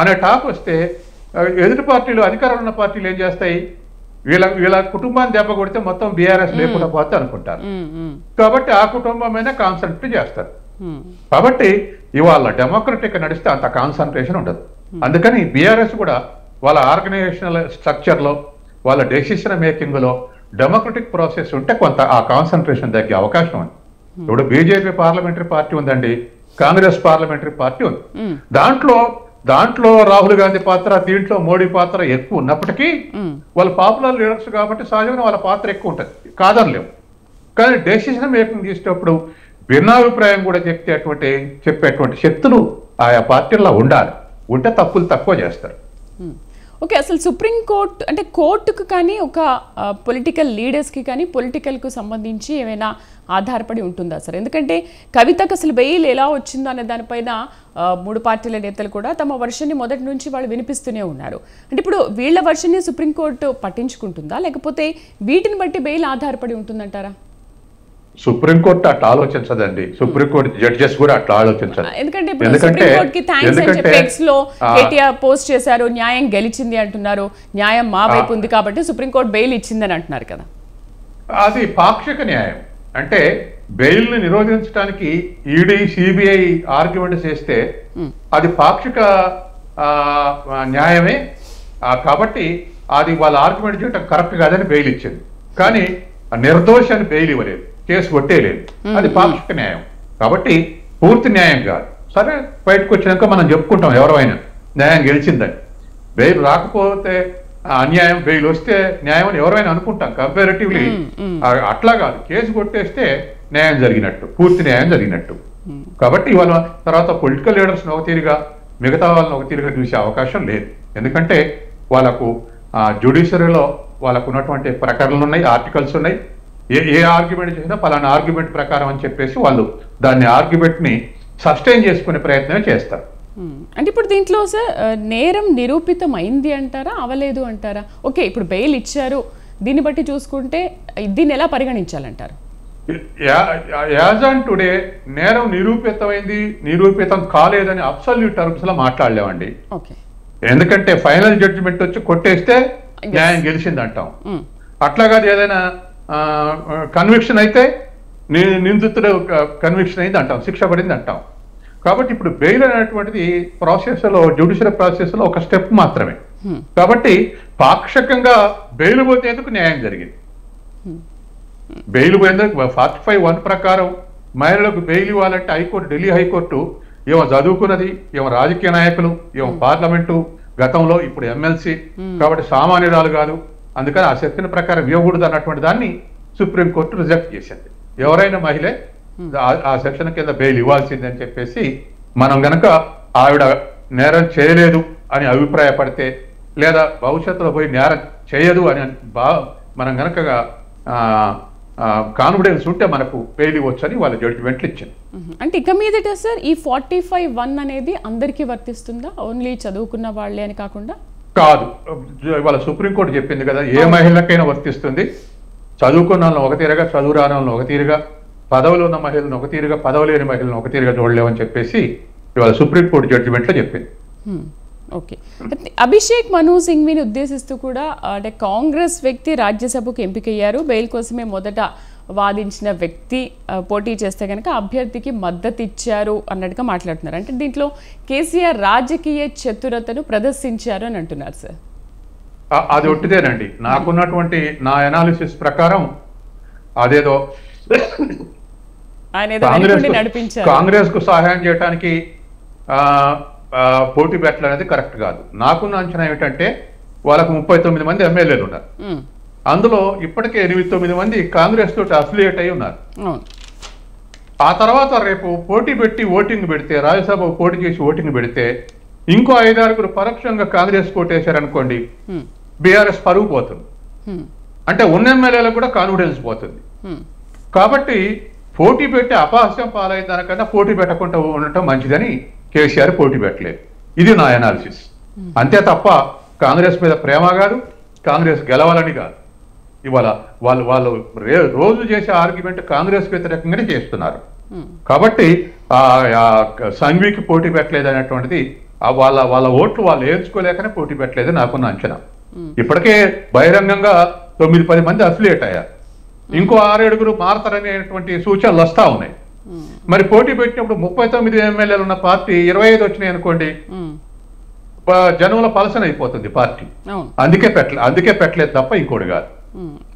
అనే టాక్ వస్తే ఎదుటి పార్టీలు, అధికారంలో ఉన్న పార్టీలు ఏం చేస్తాయి, వీళ్ళ కుటుంబాన్ని దెబ్బ కొడితే మొత్తం బీఆర్ఎస్ లేకుండా పోతే అనుకుంటారు. కాబట్టి ఆ కుటుంబమైనా కాన్సన్ట్రేట్ చేస్తారు. కాబట్టి ఇవాళ డెమోక్రటిక్ నడిస్తే అంత కాన్సన్ట్రేషన్ ఉండదు. అందుకని బీఆర్ఎస్ కూడా వాళ్ళ ఆర్గనైజేషనల్ స్ట్రక్చర్ లో, వాళ్ళ డెసిషన్ మేకింగ్ లో డెమోక్రటిక్ ప్రాసెస్ ఉంటే కొంత ఆ కాన్సన్ట్రేషన్ తగ్గే అవకాశం ఉంది. ఇప్పుడు బీజేపీ పార్లమెంటరీ పార్టీ ఉందండి, కాంగ్రెస్ పార్లమెంటరీ పార్టీ ఉంది. దాంట్లో రాహుల్ గాంధీ పాత్ర, దీంట్లో మోడీ పాత్ర ఎక్కువ ఉన్నప్పటికీ వాళ్ళు పాపులర్ లీడర్స్ కాబట్టి సహజంగా వాళ్ళ పాత్ర ఎక్కువ ఉంటుంది, కాదనలేము. కానీ డెసిషన్ మేకింగ్ చేసేటప్పుడు భిన్నాభిప్రాయం కూడా చెప్పేటువంటి శక్తులు ఆయా పార్టీల్లో ఉండాలి. ఉంటే తప్పులు తక్కువ చేస్తారు. ఓకే, అసలు సుప్రీంకోర్టు అంటే కోర్టుకు కానీ ఒక పొలిటికల్ లీడర్స్కి కానీ పొలిటికల్కు సంబంధించి ఏమైనా ఆధారపడి ఉంటుందా సార్? ఎందుకంటే కవితకు అసలు బెయిల్ ఎలా వచ్చిందో అనే దానిపైన 3 పార్టీల నేతలు కూడా తమ వర్షన్ని మొదటి నుంచి వాళ్ళు వినిపిస్తూనే ఉన్నారు. అంటే ఇప్పుడు వీళ్ళ వర్షన్ని సుప్రీంకోర్టు పట్టించుకుంటుందా, లేకపోతే వీటిని బట్టి బెయిల్ ఆధారపడి ఉంటుందంటారా? సుప్రీంకోర్టు అట్లా ఆలోచించదండి. సుప్రీంకోర్టు జడ్జెస్ కూడా అట్లా ఆలోచించదు. ఎందుకంటే కేటీఆర్ పోస్ట్ చేశారు, న్యాయం గెలిచింది అంటున్నారు, న్యాయం మా వైపు ఉంది కాబట్టి సుప్రీంకోర్టు బెయిల్ ఇచ్చిందని అంటున్నారు కదా. అది పాక్షిక న్యాయం. అంటే బెయిల్ ని నిరోధించడానికి ఈడీ, సిబిఐ ఆర్గ్యుమెంట్ చేస్తే అది పాక్షిక న్యాయమే. కాబట్టి అది వాళ్ళ ఆర్గ్యుమెంట్ చేయడం కరెక్ట్ కాదని బెయిల్ ఇచ్చింది. కానీ నిర్దోషి అని బెయిల్ ఇవ్వలేదు, కేసు కొట్టేయలేదు. అది పాక్షిక న్యాయం కాబట్టి పూర్తి న్యాయం కాదు. సరే, బయటకు వచ్చినాక మనం చెప్పుకుంటాం ఎవరైనా న్యాయం గెలిచిందని. బెయిల్ రాకపోతే అన్యాయం, బెయిల్ వస్తే న్యాయం అని ఎవరైనా అనుకుంటాం కంపారిటివ్లీ. అట్లా కాదు, కేసు కొట్టేస్తే న్యాయం జరిగినట్టు, పూర్తి న్యాయం జరిగినట్టు. కాబట్టి వాళ్ళ తర్వాత పొలిటికల్ లీడర్స్ ఒక తీరుగా, మిగతా వాళ్ళని ఒక తీరుగా చూసే అవకాశం లేదు. ఎందుకంటే వాళ్ళకు జ్యుడిషియరీలో వాళ్ళకు ఉన్నటువంటి ప్రకరణలు ఉన్నాయి, ఆర్టికల్స్ ఉన్నాయి. ఏ ఆర్గ్యుమెంట్ చేసినా పలానా ఆర్గ్యుమెంట్ ప్రకారం అని చెప్పేసి వాళ్ళు దాన్ని ఆర్గ్యుమెంట్ ని సస్టైన్ చేసుకునే ప్రయత్నం చేస్తారు. అంటే ఇప్పుడు దీంట్లో సార్ నేరం నిరూపితం అయింది అంటారా, అవలేదు అంటారా? ఓకే, ఇప్పుడు బెయిల్ ఇచ్చారు, దీన్ని బట్టి చూసుకుంటే దీన్ని ఎలా పరిగణించాలంటారు? యాజ్ ఆన్ టుడే నేరం నిరూపితమైంది, నిరూపితం కాలేదని అబ్సల్యూట్ టర్మ్స్ లో మాట్లాడలేమండి. ఎందుకంటే ఫైనల్ జడ్జిమెంట్ వచ్చి కొట్టేస్తే న్యాయం గెలిచింది అంటాం. అట్లాగాది ఏదైనా కన్విక్షన్ అయితే నిందితుడు కన్విక్షన్ అయింది అంటాం, శిక్ష పడింది అంటాం. కాబట్టి ఇప్పుడు బెయిల్ అనేటువంటిది ప్రాసెస్ లో, జ్యుడిషియల్ ప్రాసెస్ లో ఒక స్టెప్ మాత్రమే. కాబట్టి పాక్షికంగా బెయిల్ పోతేందుకు న్యాయం జరిగింది. బెయిల్ పోయేందుకు 45(1) ప్రకారం మహిళలకు బెయిల్ ఇవ్వాలంటే హైకోర్టు, ఢిల్లీ హైకోర్టు ఏమో చదువుకున్నది, ఏమో రాజకీయ నాయకులు, ఏమో పార్లమెంటు, గతంలో ఇప్పుడు ఎమ్మెల్సీ, కాబట్టి సామాన్యురాలు కాదు. అందుకని ఆ చెప్పిన ప్రకారం ఇవ్వకూడదు అన్నటువంటి దాన్ని సుప్రీంకోర్టు రిజెక్ట్ చేసింది. ఎవరైనా మహిళే ఆ సెక్షన్ కింద బెయిల్ ఇవ్వాల్సింది అని చెప్పేసి, మనం గనక ఆవిడ నేరం చేయలేదు అని అభిప్రాయపడితే, లేదా భవిష్యత్తులో పోయి నేరం చేయదు అని మనం గనక కాన్ఫిడెన్స్ ఉంటే మనకు బెయిల్ ఇవ్వచ్చు అని వాళ్ళ జడ్జిమెంట్లు ఇచ్చింది. అంటే ఇక మీదట సార్ ఈ 45(1) అనేది అందరికీ వర్తిస్తుందా, ఓన్లీ చదువుకున్న వాళ్ళే అని కాకుండా? కాదు, ఇవాళ సుప్రీంకోర్టు చెప్పింది కదా, ఏ మహిళకైనా వర్తిస్తుంది. చదువుకున్న వాళ్ళని ఒక తీరుగా, చదువు రాని వాళ్ళని ఒక తీరుగా, పదవులు ఉన్న మహిళలను ఒక తీరుగా, పదవి లేని మహిళలను ఒక తీరుగా చూడలేమని చెప్పేసి ఇవాళ సుప్రీంకోర్టు జడ్జిమెంట్లో చెప్పింది. ఓకే, అభిషేక్ మను సింఘ్విని ఉద్దేశిస్తూ కూడా అంటే కాంగ్రెస్ వ్యక్తి రాజ్యసభకు ఎంపికయ్యారు, బెయిల్ కోసమే మొదట వాదించిన వ్యక్తి పోటీ చేస్తే కనుక అభ్యర్థికి మద్దతు ఇచ్చారు అన్నట్టుగా మాట్లాడుతున్నారు. అంటే దీంట్లో కేసీఆర్ రాజకీయ చతురతను ప్రదర్శించారు అని అంటున్నారు సార్. అది ఒట్టిదేనండి. నాకున్నటువంటి నా అనాలిసిస్ ప్రకారం అదేదో కాంగ్రెస్ కు సహాయం చేయడానికి పోటీ పెట్టాలనేది కరెక్ట్ కాదు. నాకున్న అంచనా ఏమిటంటే వాళ్ళకు 39 మంది ఎమ్మెల్యేలు ఉన్నారు. అందులో ఇప్పటికే 8-9 మంది కాంగ్రెస్ తోటి అఫిలియేట్ అయి ఉన్నారు. ఆ తర్వాత రేపు పోటీ పెట్టి ఓటింగ్ పెడితే, రాజ్యసభ పోటీ చేసి ఓటింగ్ పెడితే ఇంకో 5-6 పరోక్షంగా కాంగ్రెస్ కోటేశారనుకోండి, బీఆర్ఎస్ పరుగు పోతుంది. అంటే ఉన్న ఎమ్మెల్యేలకు కూడా కాన్ఫిడెన్స్ పోతుంది. కాబట్టి పోటీ పెట్టి అపహాస్యం పాలైన దానికన్నా పోటీ పెట్టకుండా ఉండటం మంచిదని కేసీఆర్ పోటీ పెట్టలేదు. ఇది నా అనాలిసిస్. అంతే తప్ప కాంగ్రెస్ మీద ప్రేమ కాదు, కాంగ్రెస్ గెలవాలని కాదు. ఇవాళ వాళ్ళు రోజు చేసే ఆర్గ్యుమెంట్ కాంగ్రెస్ వ్యతిరేకంగానే చేస్తున్నారు. కాబట్టి సంఘ్వికి పోటీ పెట్టలేదు అనేటువంటిది వాళ్ళ ఓట్లు వాళ్ళు వేయించుకోలేకనే పోటీ పెట్టలేదు నాకున్న అంచనా. ఇప్పటికే బహిరంగంగా 9-10 మంది అఫిలియేట్ అయ్యారు. ఇంకో 6-7 మారతారనేటువంటి సూచనలు వస్తా ఉన్నాయి. మరి పోటీ పెట్టినప్పుడు 39 ఎమ్మెల్యేలు ఉన్న పార్టీ 25 వచ్చినాయి అనుకోండి, జనంలో పలసన అయిపోతుంది పార్టీ. అందుకే పెట్టలేదు తప్ప ఇంకోటి కాదు.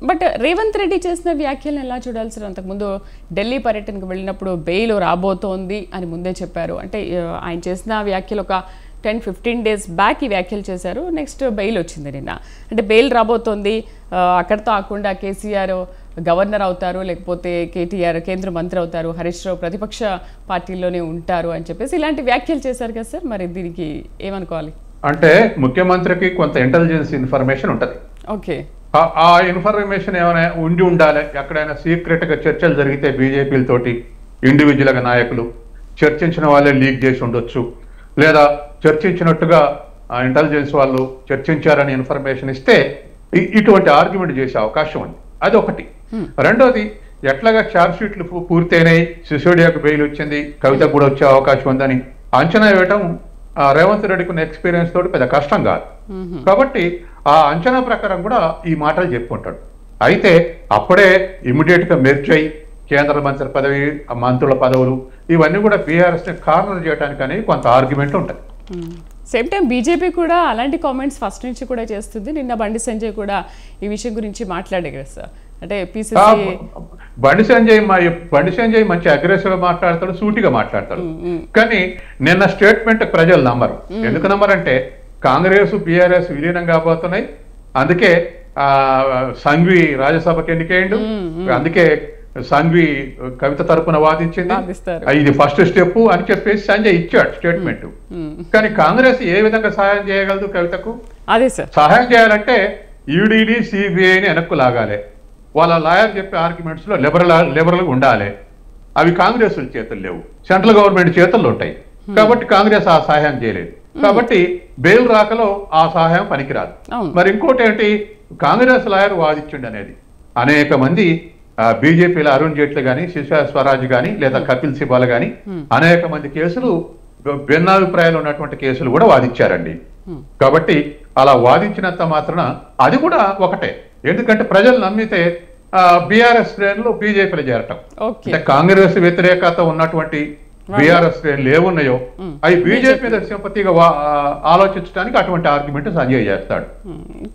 బట్ రేవంత్ రెడ్డి చేసిన వ్యాఖ్యలను ఎలా చూడాలి సార్? అంతకుముందు ఢిల్లీ పర్యటనకు వెళ్ళినప్పుడు బెయిల్ రాబోతోంది అని ముందే చెప్పారు. అంటే ఆయన చేసిన వ్యాఖ్యలు ఒక 10-15 days బ్యాక్ ఈ వ్యాఖ్యలు చేశారు. నెక్స్ట్ బెయిల్ వచ్చింది నిన్న. అంటే బెయిల్ రాబోతోంది, అక్కడితో ఆకుండా కేసీఆర్ గవర్నర్ అవుతారు, లేకపోతే కేటీఆర్ కేంద్ర మంత్రి అవుతారు, హరీష్ రావు ప్రతిపక్ష పార్టీలోనే ఉంటారు అని చెప్పేసి ఇలాంటి వ్యాఖ్యలు చేశారు కదా సార్. మరి దీనికి ఏమనుకోవాలి? అంటే ముఖ్యమంత్రికి కొంత ఇంటెలిజెన్స్ ఇన్ఫర్మేషన్ ఉంటుంది. ఓకే, ఆ ఇన్ఫర్మేషన్ ఏమైనా ఉండాలి. ఎక్కడైనా సీక్రెట్ గా చర్చలు జరిగితే బీజేపీలతోటి ఇండివిజువల్ గా నాయకులు చర్చించిన వాళ్ళే లీక్ చేసి ఉండొచ్చు, లేదా చర్చించినట్టుగా ఇంటెలిజెన్స్ వాళ్ళు చర్చించారని ఇన్ఫర్మేషన్ ఇస్తే ఇటువంటి ఆర్గ్యుమెంట్ చేసే అవకాశం ఉంది. అది ఒకటి. రెండోది, ఎట్లాగా ఛార్జ్ షీట్లు పూర్తయినాయి, సిసోడియాకు బెయిల్ వచ్చింది, కవితకు కూడా వచ్చే అవకాశం ఉందని అంచనా వేయటం రేవంత్ రెడ్డికి ఉన్న ఎక్స్పీరియన్స్ తోటి పెద్ద కష్టం కాదు. కాబట్టి ఆ అంచనా ప్రకారం కూడా ఈ మాటలు చెప్పుకుంటాడు. అయితే అప్పుడే ఇమ్మీడియట్ గా మెర్చ్ కేంద్ర మంత్రి పదవి, మంత్రుల పదవులు ఇవన్నీ కూడా బీఆర్ఎస్ ని కార్నర్ చేయడానికి అనేది కొంత ఆర్గ్యుమెంట్ ఉంటుంది. సేమ్ టైం బీజేపీ కూడా అలాంటి కామెంట్స్ ఫస్ట్ నుంచి కూడా చేస్తుంది. నిన్న బండి సంజయ్ కూడా ఈ విషయం గురించి మాట్లాడే కదా సార్. అంటే బండి సంజయ్ మంచి అగ్రెసివ్ గా మాట్లాడతాడు, సూటిగా మాట్లాడతాడు. కానీ నిన్న స్టేట్మెంట్ ప్రజలు నమ్మరు. ఎందుకు నమ్మరంటే కాంగ్రెస్ బీఆర్ఎస్ విలీనం కాబోతున్నాయి, అందుకే సంఘవి రాజ్యసభకి ఎన్నికయ్యిండు, అందుకే సంఘవి కవిత తరపున వాదించింది, ఇది ఫస్ట్ స్టెప్ అని చెప్పేసి సంజయ్ ఇచ్చాడు స్టేట్మెంట్. కానీ కాంగ్రెస్ ఏ విధంగా సహాయం చేయగలదు కవితకు? అదే సార్, సహాయం చేయాలంటే ఈడీని సిబిఐని వెనక్కు లాగాలి, వాళ్ళ లాయర్ చెప్పే ఆర్గ్యుమెంట్స్ లో లిబరల్ ఉండాలి. అవి కాంగ్రెస్ చేతులు లేవు, సెంట్రల్ గవర్నమెంట్ చేతుల్లో ఉంటాయి. కాబట్టి కాంగ్రెస్ ఆ సహాయం చేయలేదు. కాబట్టి బెయిల్ రాకలో ఆ సహాయం పనికిరాదు. మరి ఇంకోటి ఏంటి, కాంగ్రెస్ లాయర్ వాదించండి అనేది అనేక మంది బీజేపీలో అరుణ్ జైట్లీ కానీ, సుష్మా స్వరాజ్ కానీ, లేదా కపిల్ సిబాల్ కానీ అనేక మంది కేసులు భిన్నాభిప్రాయాలు ఉన్నటువంటి కేసులు కూడా వాదించారండి. కాబట్టి అలా వాదించినంత మాత్రాన అది కూడా ఒకటే. ఎందుకంటే ప్రజలు నమ్మితే బీఆర్ఎస్ శ్రేణులు బీజేపీలో చేరటం, అంటే కాంగ్రెస్ వ్యతిరేకత ఉన్నటువంటి బీఆర్ఎస్ శ్రేణులు ఏమున్నాయో అవి బీజేపీ మీద సింపతిగా ఆలోచించడానికి అటువంటి ఆర్గ్యుమెంట్ సంజయ్ చేస్తాడు.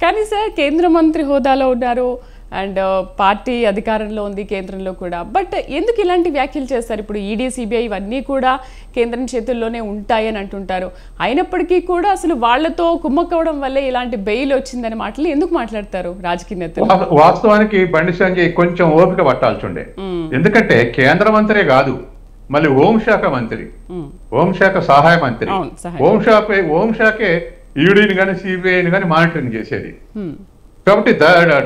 కానీ సార్ కేంద్ర మంత్రి హోదాలో ఉన్నారు అండ్ పార్టీ అధికారంలో ఉంది కేంద్రంలో కూడా, బట్ ఎందుకు ఇలాంటి వ్యాఖ్యలు చేస్తారు? ఇప్పుడు ఈడీ సిబిఐ ఇవన్నీ కూడా కేంద్రం చేతుల్లోనే ఉంటాయని అంటుంటారు. అయినప్పటికీ కూడా అసలు వాళ్లతో కుమ్మక్కవడం వల్లే ఇలాంటి బెయిల్ వచ్చిందని మాటలు ఎందుకు మాట్లాడతారు రాజకీయ నేతలు? వాస్తవానికి బండి సంజయ్ కొంచెం ఓపిక పట్టాల్సి ఉండే. ఎందుకంటే కేంద్ర మంత్రే కాదు, మళ్ళీ హోంశాఖ మంత్రి, హోంశాఖ సహాయ మంత్రి, హోంశాఖే ఈడీని కానీ సిబిఐని కానీ మానిటరింగ్ చేసేది. కాబట్టి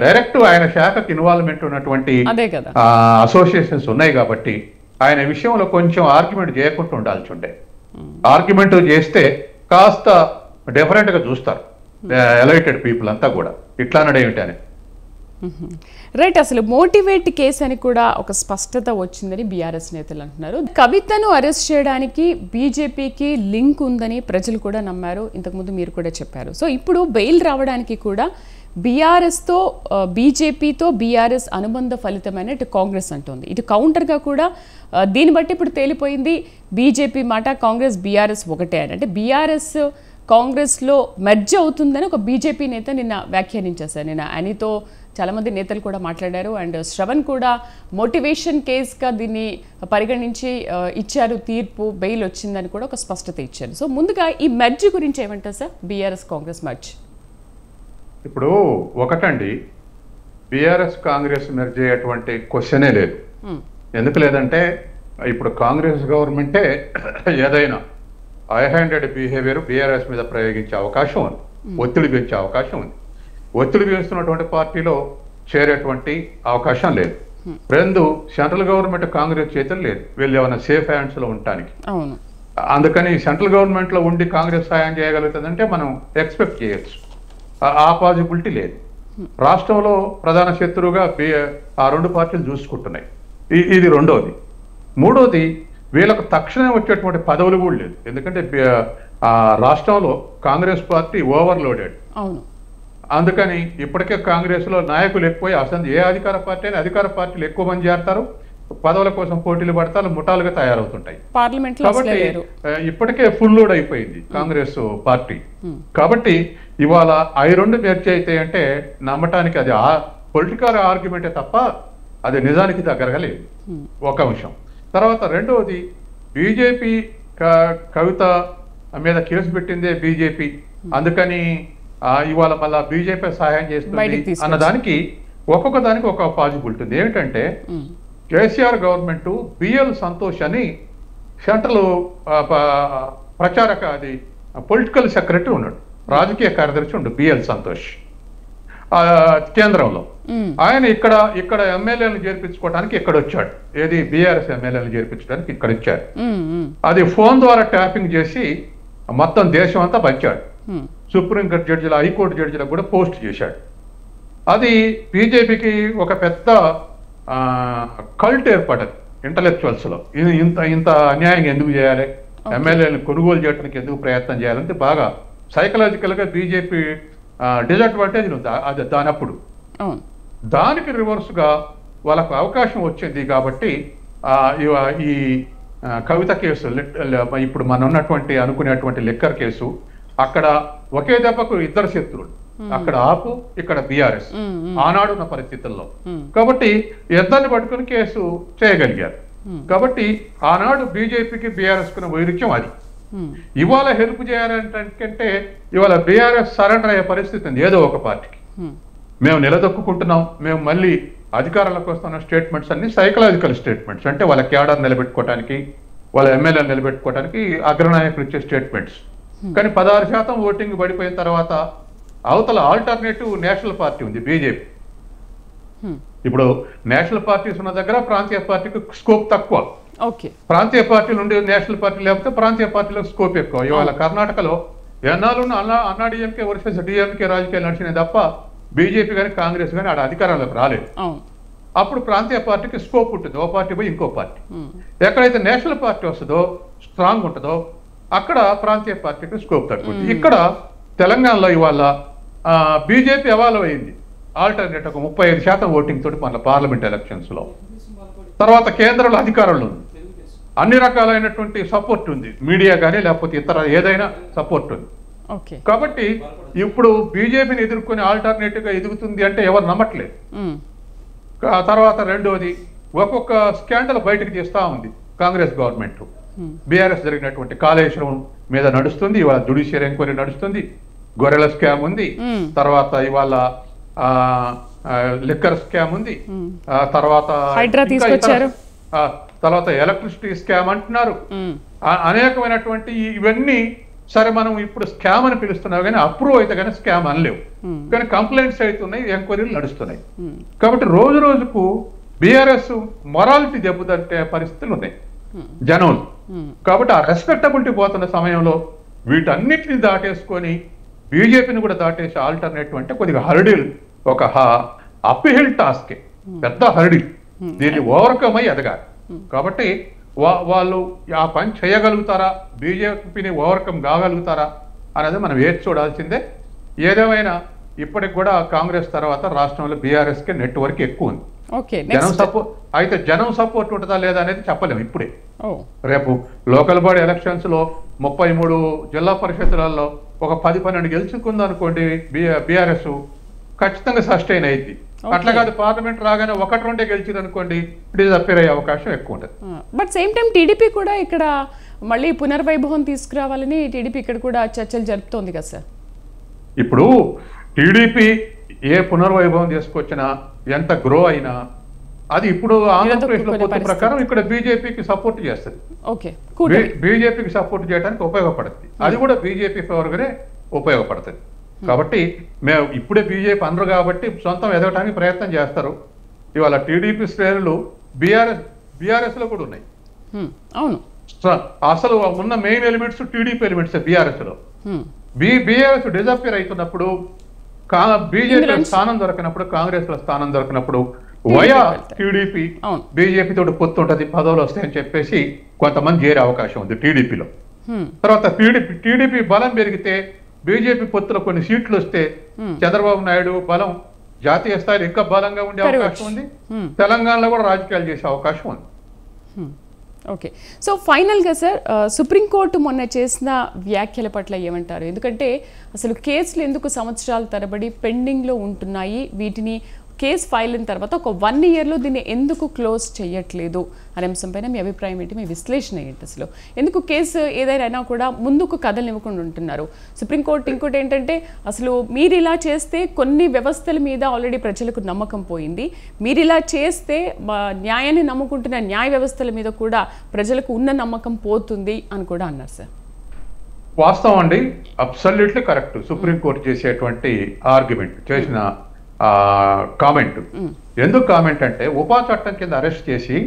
డైరెక్ట్ ఆయన శాఖకు ఇన్వాల్వ్మెంట్ ఉన్నటువంటి అసోసియేషన్స్ ఉన్నాయి. కాబట్టి ఆయన విషయంలో కొంచెం ఆర్గ్యుమెంట్ చేయకుండా ఉండాల్సి ఉండే. ఆర్గ్యుమెంట్ చేస్తే కాస్త డిఫరెంట్ గా చూస్తారు ఎలైటెడ్ పీపుల్ అంతా కూడా, ఇట్లా అన్నాడేమిటి అని. రైట్, అసలు మోటివేట్ కేసు అని కూడా ఒక స్పష్టత వచ్చిందని బీఆర్ఎస్ నేతలు అంటున్నారు. కవితను అరెస్ట్ చేయడానికి బీజేపీకి లింక్ ఉందని ప్రజలు కూడా నమ్మారు, ఇంతకుముందు మీరు కూడా చెప్పారు. సో ఇప్పుడు బెయిల్ రావడానికి కూడా బీఆర్ఎస్తో బీజేపీతో బీఆర్ఎస్ అనుబంధ ఫలితమైన ఇటు కాంగ్రెస్ అంటోంది. ఇటు కౌంటర్గా కూడా దీన్ని బట్టి ఇప్పుడు తేలిపోయింది బీజేపీ మాట, కాంగ్రెస్ బీఆర్ఎస్ ఒకటే అని. అంటే బీఆర్ఎస్ కాంగ్రెస్లో మెర్జ్ అవుతుందని ఒక బీజేపీ నేత నిన్న వ్యాఖ్యానించేశారు. నిన్న ఆయనతో చాలామంది నేతలు కూడా మాట్లాడారు. అండ్ శ్రవణ్ కూడా మోటివేషన్ కేసుగా దీన్ని పరిగణించి ఇచ్చారు తీర్పు, బెయిల్ వచ్చిందని కూడా ఒక స్పష్టత ఇచ్చారు. సో ముందుగా ఈ మెర్జ్ గురించి ఏమంటారు సార్, బీఆర్ఎస్ కాంగ్రెస్ మెర్జ్? ఇప్పుడు ఒకటండి, బీఆర్ఎస్ కాంగ్రెస్ మెర్జ్ అయ్యేటువంటి క్వశ్చనే లేదు. ఎందుకు లేదంటే ఇప్పుడు కాంగ్రెస్ గవర్నమెంటే ఏదైనా హై హ్యాండెడ్ బిహేవియర్ బీఆర్ఎస్ మీద ప్రయోగించే అవకాశం ఉంది, ఒత్తిడి పెంచే అవకాశం ఉంది. ఒత్తిడి పెంచుతున్నటువంటి పార్టీలో చేరేటువంటి అవకాశం లేదు. రెండు, సెంట్రల్ గవర్నమెంట్ కాంగ్రెస్ చేతులు లేదు, వీళ్ళు ఏమైనా సేఫ్ హ్యాండ్స్ లో ఉండటానికి. అందుకని సెంట్రల్ గవర్నమెంట్ లో ఉండి కాంగ్రెస్ సాయం చేయగలుగుతుందంటే మనం ఎక్స్పెక్ట్ చేయొచ్చు. ఆ పాసిబిలిటీ లేదు. రాష్ట్రంలో ప్రధాన శత్రువుగా ఆ రెండు పార్టీలు చూసుకుంటున్నాయి. ఇది రెండోది. మూడోది, వీళ్ళకు తక్షణం వచ్చేటువంటి పదవులు కూడా లేదు. ఎందుకంటే రాష్ట్రంలో కాంగ్రెస్ పార్టీ ఓవర్లోడెడ్. అందుకని ఇప్పటికే కాంగ్రెస్ లో నాయకులు ఎక్కువ, అసలు ఏ అధికార పార్టీ అయినా అధికార పార్టీలు ఎక్కువ మంది చేరతారు, పదవుల కోసం పోటీలు పడతారు, ముఠాలుగా తయారవుతుంటాయి. కాబట్టి ఇప్పటికే ఫుల్ లోడ్ అయిపోయింది కాంగ్రెస్ పార్టీ. కాబట్టి ఇవాళ అవి రెండు మెర్జ్ అయితే అంటే నమ్మటానికి అది పొలిటికల్ ఆర్గ్యుమెంటే తప్ప అది నిజానికి దగ్గరగా లేదు. ఒక అంశం. తర్వాత రెండవది, బీజేపీ కవిత మీద కేసు పెట్టిందే బీజేపీ, అందుకని ఇవాళ మళ్ళా బీజేపీ సహాయం చేస్తుంది అన్నదానికి ఒక్కొక్క దానికి ఒక పాజిబిలిటీ ఉంది. ఏమిటంటే కేసీఆర్ గవర్నమెంట్ బిఎల్ సంతోష్ అని సెంట్రల్ ప్రచారక అది పొలిటికల్ సెక్రటరీ ఉన్నాడు, రాజకీయ కార్యదర్శి ఉండు బిఎల్ సంతోష్ కేంద్రంలో. ఆయన ఇక్కడ ఎమ్మెల్యేలను చేర్పించుకోవడానికి ఇక్కడ వచ్చాడు. ఏది బీఆర్ఎస్ ఎమ్మెల్యేలను చేర్పించడానికి ఇక్కడ వచ్చాడు. అది ఫోన్ ద్వారా ట్యాపింగ్ చేసి మొత్తం దేశం అంతా పంచాడు. సుప్రీంకోర్టు జడ్జిల, హైకోర్టు జడ్జిలకు కూడా పోస్ట్ చేశాడు. అది బీజేపీకి ఒక పెద్ద కల్ట్ ఏర్పడదు ఇంటలెక్చువల్స్ లో. ఇంత అన్యాయం ఎందుకు చేయాలి, ఎమ్మెల్యేలను కొనుగోలు చేయడానికి ఎందుకు ప్రయత్నం చేయాలంటే బాగా సైకలాజికల్ గా బీజేపీ డిసడ్వాంటేజ్ ఉంది అది దానప్పుడు. దానికి రివర్స్ గా వాళ్ళకు అవకాశం వచ్చింది కాబట్టి ఈ కవిత కేసు, ఇప్పుడు మనం ఉన్నటువంటి అనుకునేటువంటి లిక్కర్ కేసు, అక్కడ ఒకే దెబ్బకు ఇద్దరు శత్రువులు, అక్కడ ఆపు, ఇక్కడ బీఆర్ఎస్ ఆనాడున్న పరిస్థితుల్లో. కాబట్టి ఇద్దరిని పట్టుకుని కేసు చేయగలిగారు. కాబట్టి ఆనాడు బీజేపీకి బీఆర్ఎస్ కున్న వైరుధ్యం అది. ఇవాళ హెల్ప్ చేయాలంటే ఇవాళ బీఆర్ఎస్ సరెండర్ అయ్యే పరిస్థితి ఉంది ఏదో ఒక పార్టీకి. మేము నిలదొక్కుంటున్నాం, మేము మళ్ళీ అధికారంలోకి వస్తున్న స్టేట్మెంట్స్ అన్ని సైకలాజికల్ స్టేట్మెంట్స్, అంటే వాళ్ళ క్యాడర్ నిలబెట్టుకోవడానికి, వాళ్ళ ఎమ్మెల్యేలు నిలబెట్టుకోవడానికి అగ్రనాయకులు ఇచ్చే స్టేట్మెంట్స్. కానీ 16% ఓటింగ్ పడిపోయిన తర్వాత అవతల ఆల్టర్నేటివ్ నేషనల్ పార్టీ ఉంది బీజేపీ. ఇప్పుడు నేషనల్ పార్టీస్ ఉన్న దగ్గర ప్రాంతీయ పార్టీకి స్కోప్ తక్కువ. ప్రాంతీయ పార్టీలు ఉండే నేషనల్ పార్టీ లేకపోతే ప్రాంతీయ పార్టీలకు స్కోప్ ఎక్కువ. ఇవాళ కర్ణాటకలో ఎన్నాళ్ళు అన్నా డిఎంకే వర్సెస్ డిఎంకే రాజకీయాలు నడిచినాయి తప్ప బీజేపీ కానీ కాంగ్రెస్ కానీ ఆడ అధికారంలోకి రాలేదు. అప్పుడు ప్రాంతీయ పార్టీకి స్కోప్ ఉంటుంది, ఓ పార్టీ పోయి ఇంకో పార్టీ. ఎక్కడైతే నేషనల్ పార్టీ వస్తుందో, స్ట్రాంగ్ ఉంటుందో, అక్కడ ప్రాంతీయ పార్టీకి స్కోప్ తగ్గుతుంది. ఇక్కడ తెలంగాణలో ఇవాళ బీజేపీ ఎవాల్వ్ అయింది ఆల్టర్నేట్ ఒక 35% ఓటింగ్ తోటి మన పార్లమెంట్ ఎలక్షన్స్ లో. తర్వాత కేంద్రంలో అధికారంలో ఉంది, అన్ని రకాలైనటువంటి సపోర్ట్ ఉంది, మీడియా కానీ లేకపోతే ఇతర ఏదైనా సపోర్ట్ ఉంది. కాబట్టి ఇప్పుడు బీజేపీని ఎదుర్కొని ఆల్టర్నేటివ్ గా ఎదుగుతుంది అంటే ఎవరు నమ్మట్లేదు. తర్వాత రెండోది, ఒక్కొక్క స్కాండల్ బయటకు తీస్తా ఉంది కాంగ్రెస్ గవర్నమెంట్. బీఆర్ఎస్ జరిగినటువంటి కాళేశ్వరం మీద నడుస్తుంది, ఇవాళ జుడిషియల్ ఎంక్వైరీ నడుస్తుంది, గొర్రెల స్కామ్ ఉంది, తర్వాత ఇవాళ లిక్కర్ స్కామ్ ఉంది, తర్వాత ఎలక్ట్రిసిటీ స్కామ్ అంటున్నారు, అనేకమైనటువంటి ఇవన్నీ. సరే మనం ఇప్పుడు స్కామ్ అని పిలుస్తున్నావు కానీ అప్రూవ్ అయితే కానీ స్కామ్ అనలేవు, కానీ కంప్లైంట్స్ అవుతున్నాయి, ఎంక్వైరీలు నడుస్తున్నాయి. కాబట్టి రోజు రోజుకు బీఆర్ఎస్ మొరాలిటీ దెబ్బతింటే పరిస్థితులు ఉన్నాయి జనం. కాబట్టి ఆ రెస్పెక్టబిలిటీ పోతున్న సమయంలో వీటన్నిటిని దాటేసుకొని బీజేపీని కూడా దాటేసి ఆల్టర్నేటివ్ అంటే కొద్దిగా హర్డిల్, ఒక అప్హిల్ టాస్కే, పెద్ద హర్డిల్. దీన్ని ఓవర్కమ్ అయ్యి ఎదగాలి. కాబట్టి వాళ్ళు ఆ పని చేయగలుగుతారా, బీజేపీని ఓవర్కమ్ కాగలుగుతారా అనేది మనం వేచి చూడాల్సిందే. ఏదేమైనా ఇప్పటికి కూడా కాంగ్రెస్ తర్వాత రాష్ట్రంలో బీఆర్ఎస్ కి నెట్వర్క్ ఎక్కువ ఉంది. జనం సపోర్ట్ ఉంటుందా లేదా అనేది చెప్పలేము ఇప్పుడే. రేపు లోకల్ బాడీ ఎలక్షన్స్ లో 33 జిల్లా పరిషత్లలో ఒక 10-12 గెలుచుకుందనుకోండి బీఆర్ఎస్, ఖచ్చితంగా సస్టైన్ అయింది. అట్లా కాదు పార్లమెంట్ రాగానే 1-2 గెలిచింది అనుకోండి, డిజపేర్ అయ్యే అవకాశం ఎక్కువ ఉంటుంది. బట్ సేమ్ టైం టీడీపీ కూడా ఇక్కడ మళ్ళీ పునర్వైభవం తీసుకురావాలని టీడీపీ ఇక్కడ కూడా చర్చలు జరుపుతోంది కదా సార్. ఇప్పుడు టీడీపీ ఏ పునర్వైభవం తీసుకొచ్చినా, ఎంత గ్రో అయినా, అది ఇప్పుడు ఆంధ్రప్రదేశ్ లో పొత్తు ప్రకారం ఇక్కడ బీజేపీకి సపోర్ట్ చేస్తుంది, బీజేపీకి సపోర్ట్ చేయడానికి ఉపయోగపడుతుంది. అది కూడా బీజేపీ ఫేవర్ గానే ఉపయోగపడుతుంది. కాబట్టి మేము ఇప్పుడే బీజేపీ అనరు కాబట్టి సొంతం ఎదగడానికి ప్రయత్నం చేస్తారు. ఇవాళ టీడీపీ శ్రేణులు బీఆర్ఎస్ లో కూడా ఉన్నాయి. అవును, అసలు ఉన్న main elements TDP elements BRS లో. బీఆర్ఎస్ డిజపేర్ అవుతున్నప్పుడు, బీజేపీ స్థానం దొరికినప్పుడు, కాంగ్రెస్ లో స్థానం దొరికినప్పుడు వయా టీడీపీ బీజేపీ తోటి పొత్తు ఉంటుంది, పదవులు వస్తాయని చెప్పేసి కొంతమంది చేరే అవకాశం ఉంది టీడీపీలో. తర్వాత టీడీపీ బలం పెరిగితే, బీజేపీ పొత్తులో కొన్ని సీట్లు వస్తే చంద్రబాబు నాయుడు బలం జాతీయ స్థాయిలో ఇంకా బలంగా ఉండే అవకాశం ఉంది. తెలంగాణలో కూడా రాజకీయాలు చేసే అవకాశం ఉంది. ఓకే, సో ఫైనల్గా సార్, సుప్రీంకోర్టు మొన్న చేసిన వ్యాఖ్యల పట్ల ఏమంటారు? ఎందుకంటే అసలు కేసులు ఎందుకు సంవత్సరాల తరబడి పెండింగ్లో ఉంటున్నాయి, వీటిని కేసు ఫైల్ అయిన తర్వాత ఒక 1 yearలో దీన్ని ఎందుకు క్లోజ్ చేయట్లేదు అనే అంశంపైన మీ అభిప్రాయం ఏంటి, మీ విశ్లేషణ ఏంటి? అసలు ఎందుకు కేసు ఏదైనా కూడా ముందుకు కదలనివ్వకుండా ఉంటున్నారు? సుప్రీంకోర్టు ఇంకోటి ఏంటంటే అసలు మీరు ఇలా చేస్తే కొన్ని వ్యవస్థల మీద ఆల్రెడీ ప్రజలకు నమ్మకం పోయింది, మీరు ఇలా చేస్తే న్యాయాన్ని నమ్ముకుంటున్న న్యాయ వ్యవస్థల మీద కూడా ప్రజలకు ఉన్న నమ్మకం పోతుంది అని కూడా అన్నారు సార్. వాస్తవం అండి, అబ్సల్యూట్లీ కరెక్ట్. సుప్రీంకోర్టు చేసేటువంటి ఆర్గ్యుమెంట్ చేసిన కామెంట్. ఎందుకు కామెంట్ అంటే ఉపా చట్టం కింద అరెస్ట్ చేసి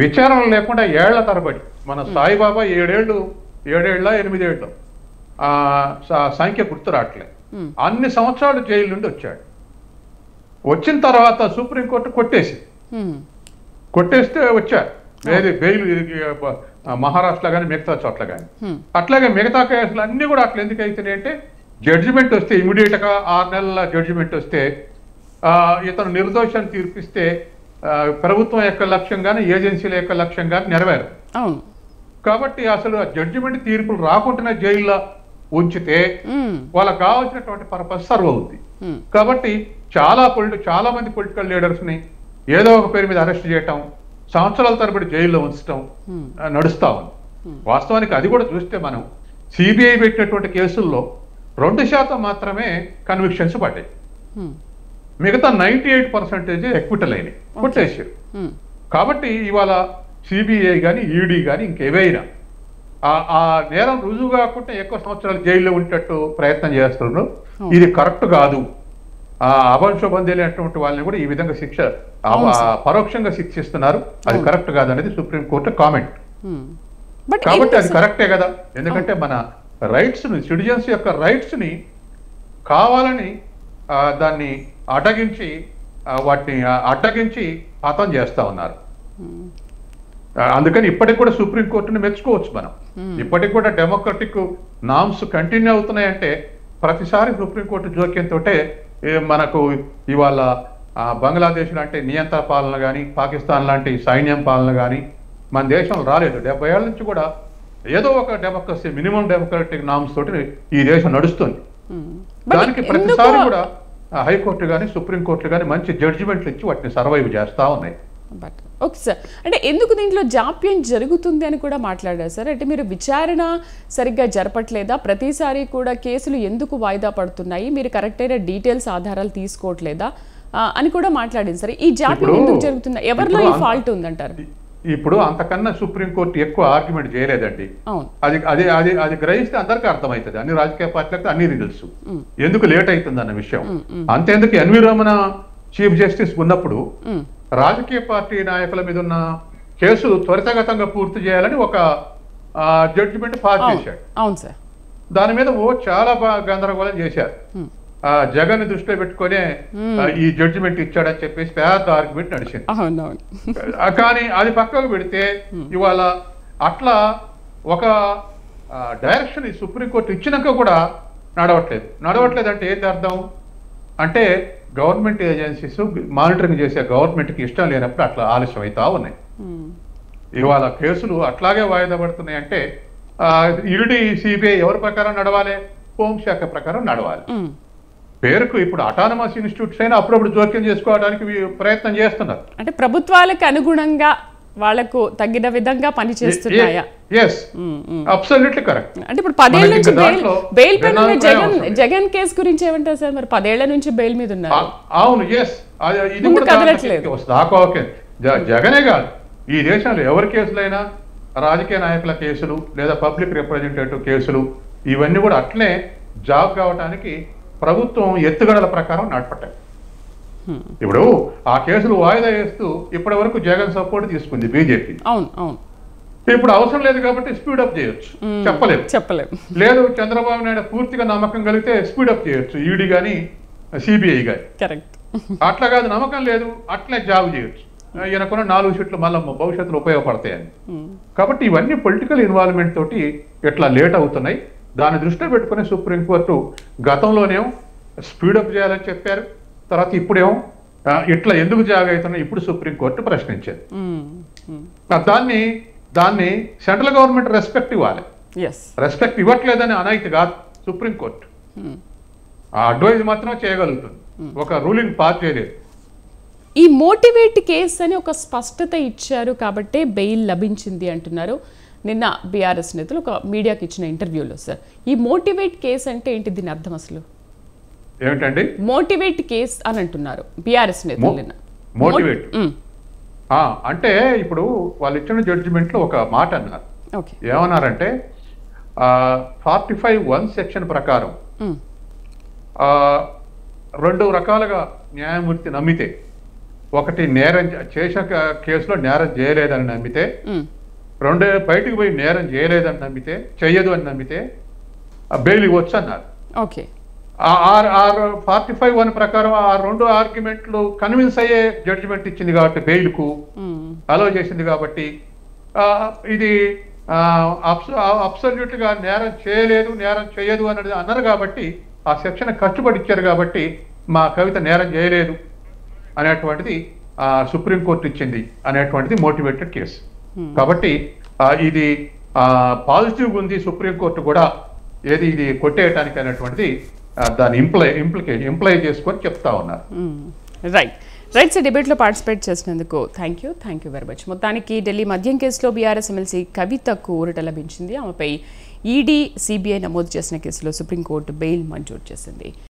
విచారణ లేకుండా ఏళ్ల తరబడి మన సాయిబాబా 7 ఏళ్ళు 8 ఏళ్ళు సంఖ్య గుర్తు రావట్లే, అన్ని సంవత్సరాలు జైలు నుండి వచ్చాడు. వచ్చిన తర్వాత సుప్రీంకోర్టు కొట్టేస్తే వచ్చారు. ఏది బెయిల్ మహారాష్ట్ర కానీ మిగతా చోట్ల కానీ. అట్లాగే మిగతా కేసులు అన్ని కూడా అట్లా ఎందుకు అవుతున్నాయి అంటే జడ్జిమెంట్ వస్తే ఇమీడియట్ గా 6 నెలల జడ్జిమెంట్ వస్తే ఇతను నిర్దోషాన్ని తీర్పిస్తే ప్రభుత్వం యొక్క లక్ష్యం కానీ ఏజెన్సీల యొక్క లక్ష్యం కానీ నెరవేరు. కాబట్టి అసలు జడ్జిమెంట్ తీర్పులు రాకుండా జైల్లో ఉంచితే వాళ్ళకి కావాల్సినటువంటి పర్పస్ సర్వ్ అవుతుంది. కాబట్టి చాలా మంది పొలిటికల్ లీడర్స్ ని ఏదో ఒక పేరు మీద అరెస్ట్ చేయటం, సంవత్సరాల తరబడి జైల్లో ఉంచడం నడుస్తా ఉంది. వాస్తవానికి అది కూడా చూస్తే మనం సిబిఐ పెట్టినటువంటి కేసుల్లో 2% మాత్రమే కన్విక్షన్స్ పడ్డాయి, మిగతా 98% ఎక్విటల్ అయినాయి, కొట్టేసారు. కాబట్టి ఇవాళ సిబిఐ కానీ ఈడీ కానీ ఇంకేవైనా ఆ నేరం రుజువు కాకుండా ఎక్కువ సంవత్సరాలు జైల్లో ఉండేటట్టు ప్రయత్నం చేస్తున్నారు. ఇది కరెక్ట్ కాదు. అవంశబంధులైనటువంటి వాళ్ళని కూడా ఈ విధంగా పరోక్షంగా శిక్షిస్తున్నారు, అది కరెక్ట్ కాదనేది సుప్రీంకోర్టు కామెంట్. కాబట్టి అది కరెక్టే కదా, ఎందుకంటే మన రైట్స్ ని, సిటిజన్స్ యొక్క రైట్స్ ని కావాలని దాన్ని అడ్డగించి హతం చేస్తా ఉన్నారు. అందుకని ఇప్పటికి కూడా సుప్రీంకోర్టుని మెచ్చుకోవచ్చు మనం. ఇప్పటికి కూడా డెమోక్రటిక్ నామ్స్ కంటిన్యూ అవుతున్నాయంటే ప్రతిసారి సుప్రీంకోర్టు జోక్యంతో మనకు ఇవాళ బంగ్లాదేశ్ లాంటి నియంత్రణ పాలన కానీ, పాకిస్తాన్ లాంటి సైన్యం పాలన కానీ మన దేశంలో రాలేదు. 70 ఏళ్ల నుంచి కూడా ఏదో ఒక డెమోక్రసీ, మినిమం డెమోక్రటిక్ నామ్స్ తోటి ఈ దేశం నడుస్తుంది. దానికి ప్రతిసారి కూడా హైకోర్టు కానీ సుప్రీంకోర్టు కానీ మంచి జడ్జిమెంట్లు ఇచ్చి వాటిని సర్వైవ్ చేస్తా ఉన్నాయి. ఓకే సార్, అంటే ఎందుకు దీంట్లో జాప్యం జరుగుతుంది అని కూడా మాట్లాడారు సార్. అంటే మీరు విచారణ సరిగ్గా జరపట్లేదా, ప్రతిసారి కూడా కేసులు ఎందుకు వాయిదా పడుతున్నాయి, మీరు కరెక్ట్ అయిన డీటెయిల్స్ ఆధారాలు తీసుకోవట్లేదా అని కూడా మాట్లాడింది సార్. ఈ జాప్యం ఎందుకు జరుగుతుంది, ఎవరిలో ఈ ఫాల్ట్ ఉందంటారు? ఇప్పుడు అంతకన్నా సుప్రీంకోర్టు ఎక్కువ ఆర్గ్యుమెంట్ చేయలేదండి. అది గ్రహిస్తే అందరికీ అర్థమవుతుంది, అన్ని రాజకీయ పార్టీలకు అన్ని తెలుసు ఎందుకు లేట్ అవుతుంది అన్న విషయం. అంతేందుకు ఎన్వి రమణ చీఫ్ జస్టిస్ ఉన్నప్పుడు రాజకీయ పార్టీ నాయకుల మీద ఉన్న కేసులు త్వరితగతంగా పూర్తి చేయాలని ఒక జడ్జిమెంట్ పాస్ చేశాడు. అవును సార్. దాని మీద చాలా గందరగోళం చేశారు. జగన్ దృష్టిలో పెట్టుకునే ఈ జడ్జిమెంట్ ఇచ్చాడని చెప్పేసి పెద్ద ఆర్గ్యుమెంట్ నడిచింది. కానీ అది పక్కకు పెడితే ఇవాళ అట్లా ఒక డైరెక్షన్ ఈ సుప్రీంకోర్టు ఇచ్చినాక కూడా నడవట్లేదు అంటే ఏంటి అర్థం అంటే గవర్నమెంట్ ఏజెన్సీస్ మానిటరింగ్ చేసే గవర్నమెంట్కి ఇష్టం లేనప్పుడు అట్లా ఆలస్యం అవుతా ఉన్నాయి. ఇవాళ కేసులు అట్లాగే వాయిదా పడుతున్నాయి అంటే ఈడీ సిబిఐ ఎవరి ప్రకారం నడవాలి, హోంశాఖ ప్రకారం నడవాలి. పేరుకు ఇప్పుడు అటానమస్ ఇన్స్టిట్యూట్స్ అయినా అప్పుడప్పుడు జోక్యం చేసుకోవడానికి ప్రయత్నం చేస్తున్నారు. అంటే ప్రభుత్వాలకు అనుగుణంగా వాళ్ళకు తగిన విధంగా పనిచేస్తున్నాయా? Yes, absolutely correct. అంటే ఇప్పుడు 10 ఏళ్ల నుంచి బెయిల్ పైన జగన్ కేసు గురించి ఏమంటారు సార్? మరి 10 ఏళ్ల నుంచి బెయిల్ మీద ఉన్నారు. అవును, ఎస్, ఇది కూడా జగనే కాదు, ఈ దేశంలో ఎవరి కేసులైనా రాజకీయ నాయకుల కేసులు లేదా పబ్లిక్ రిప్రజెంటేటివ్ కేసులు ఇవన్నీ కూడా అట్లే జాబ్ కావడానికి ప్రభుత్వం ఎత్తుగడల ప్రకారం నడపట్టాయి. ఇప్పుడు ఆ కేసులు వాయిదా వేస్తూ ఇప్పటి వరకు జగన్ సపోర్ట్ తీసుకుంది బీజేపీ. ఇప్పుడు అవసరం లేదు కాబట్టి స్పీడప్ చేయొచ్చు, చెప్పలేము. లేదు చంద్రబాబు నాయుడు పూర్తిగా నమ్మకం కలిగితే స్పీడప్ చేయొచ్చు, ఈడీ కానీ సిబిఐ కానీ. అట్లా కాదు, నమ్మకం లేదు, అట్లే జాబ్ చేయొచ్చు. ఈయనకున్న 4 సీట్లు మళ్ళీ భవిష్యత్తులో ఉపయోగపడతాయని. కాబట్టి ఇవన్నీ పొలిటికల్ ఇన్వాల్వ్మెంట్ తోటి ఇట్లా లేట్ అవుతున్నాయి. దాన్ని దృష్టిలో పెట్టుకుని సుప్రీంకోర్టు గతంలోనేమో స్పీడప్ చేయాలని చెప్పారు, తర్వాత ఇప్పుడేమో ఇట్లా ఎందుకు జాగవుతున్నాయి ఇప్పుడు సుప్రీంకోర్టు ప్రశ్నించేది. దాన్ని సెంట్రల్ గవర్నమెంట్ రెస్పెక్ట్ ఇవ్వాలి. రెస్పెక్ట్ ఇవ్వట్లేదని అనైతే కాదు సుప్రీంకోర్టు, ఆ అడ్వైజ్ మాత్రం చేయగలుగుతుంది, ఒక రూలింగ్ పాస్ చేయలేదు. ఈ మోటివేట్ కేసు అని ఒక స్పష్టత ఇచ్చారు కాబట్టే బెయిల్ లభించింది అంటున్నారు నిన్న బీఆర్ఎస్ నేతలు ఒక మీడియాకి ఇచ్చిన ఇంటర్వ్యూలో. సార్, ఈ మోటివేట్ కేసు అంటే ఏంటి, దీని అర్థం అసలు ఏమిటండి? మోటివేట్ కేసు అని అంటున్నారు బీఆర్ఎస్ నేతలు నిన్న. మోటివేట్ అంటే ఇప్పుడు వాళ్ళు ఇచ్చిన జడ్జిమెంట్లో ఒక మాట అన్నారు. ఏమన్నారంటే 45(1) సెక్షన్ ప్రకారం 2 రకాలుగా న్యాయమూర్తి నమ్మితే, ఒకటి నేరం చేసిన కేసులో నేరం చేయలేదని నమ్మితే, బయటకు పోయి నేరం చేయలేదని నమ్మితే, చెయ్యదు అని నమ్మితే బెయిల్ ఇవ్వచ్చు అన్నారు. 45(1) ప్రకారం ఆ 2 ఆర్గ్యుమెంట్లు కన్విన్స్ అయ్యే జడ్జిమెంట్ ఇచ్చింది కాబట్టి బెయిల్కు అలో చేసింది కాబట్టి ఇది అబ్సల్యూట్ గా నేరం చేయలేదు, నేరం చేయదు అన్నది అన్నారు కాబట్టి ఆ సెక్షన్ కట్టుబడి ఇచ్చారు కాబట్టి మా కవిత నేరం చేయలేదు అనేటువంటిది సుప్రీంకోర్టు ఇచ్చింది అనేటువంటిది మోటివేటెడ్ కేసు. కాబట్టి ఇది పాజిటివ్ ఉంది. సుప్రీంకోర్టు కూడా ఇది కొట్టేయటానికి అనేటువంటిది దాన్ని ఇంప్లై చేసుకొని చెప్తా ఉన్నారు. రైట్ సార్, డిబేట్లో పార్టిసిపేట్ చేసినందుకు థ్యాంక్ యూ వెరీ మచ్. మొత్తానికి ఢిల్లీ మద్యం కేసులో బీఆర్ఎస్ ఎమ్మెల్సీ కవితకు ఊరట లభించింది. ఆమెపై ఈడీ, సిబిఐ నమోదు చేసిన కేసులో సుప్రీంకోర్టు బెయిల్ మంజూరు చేసింది.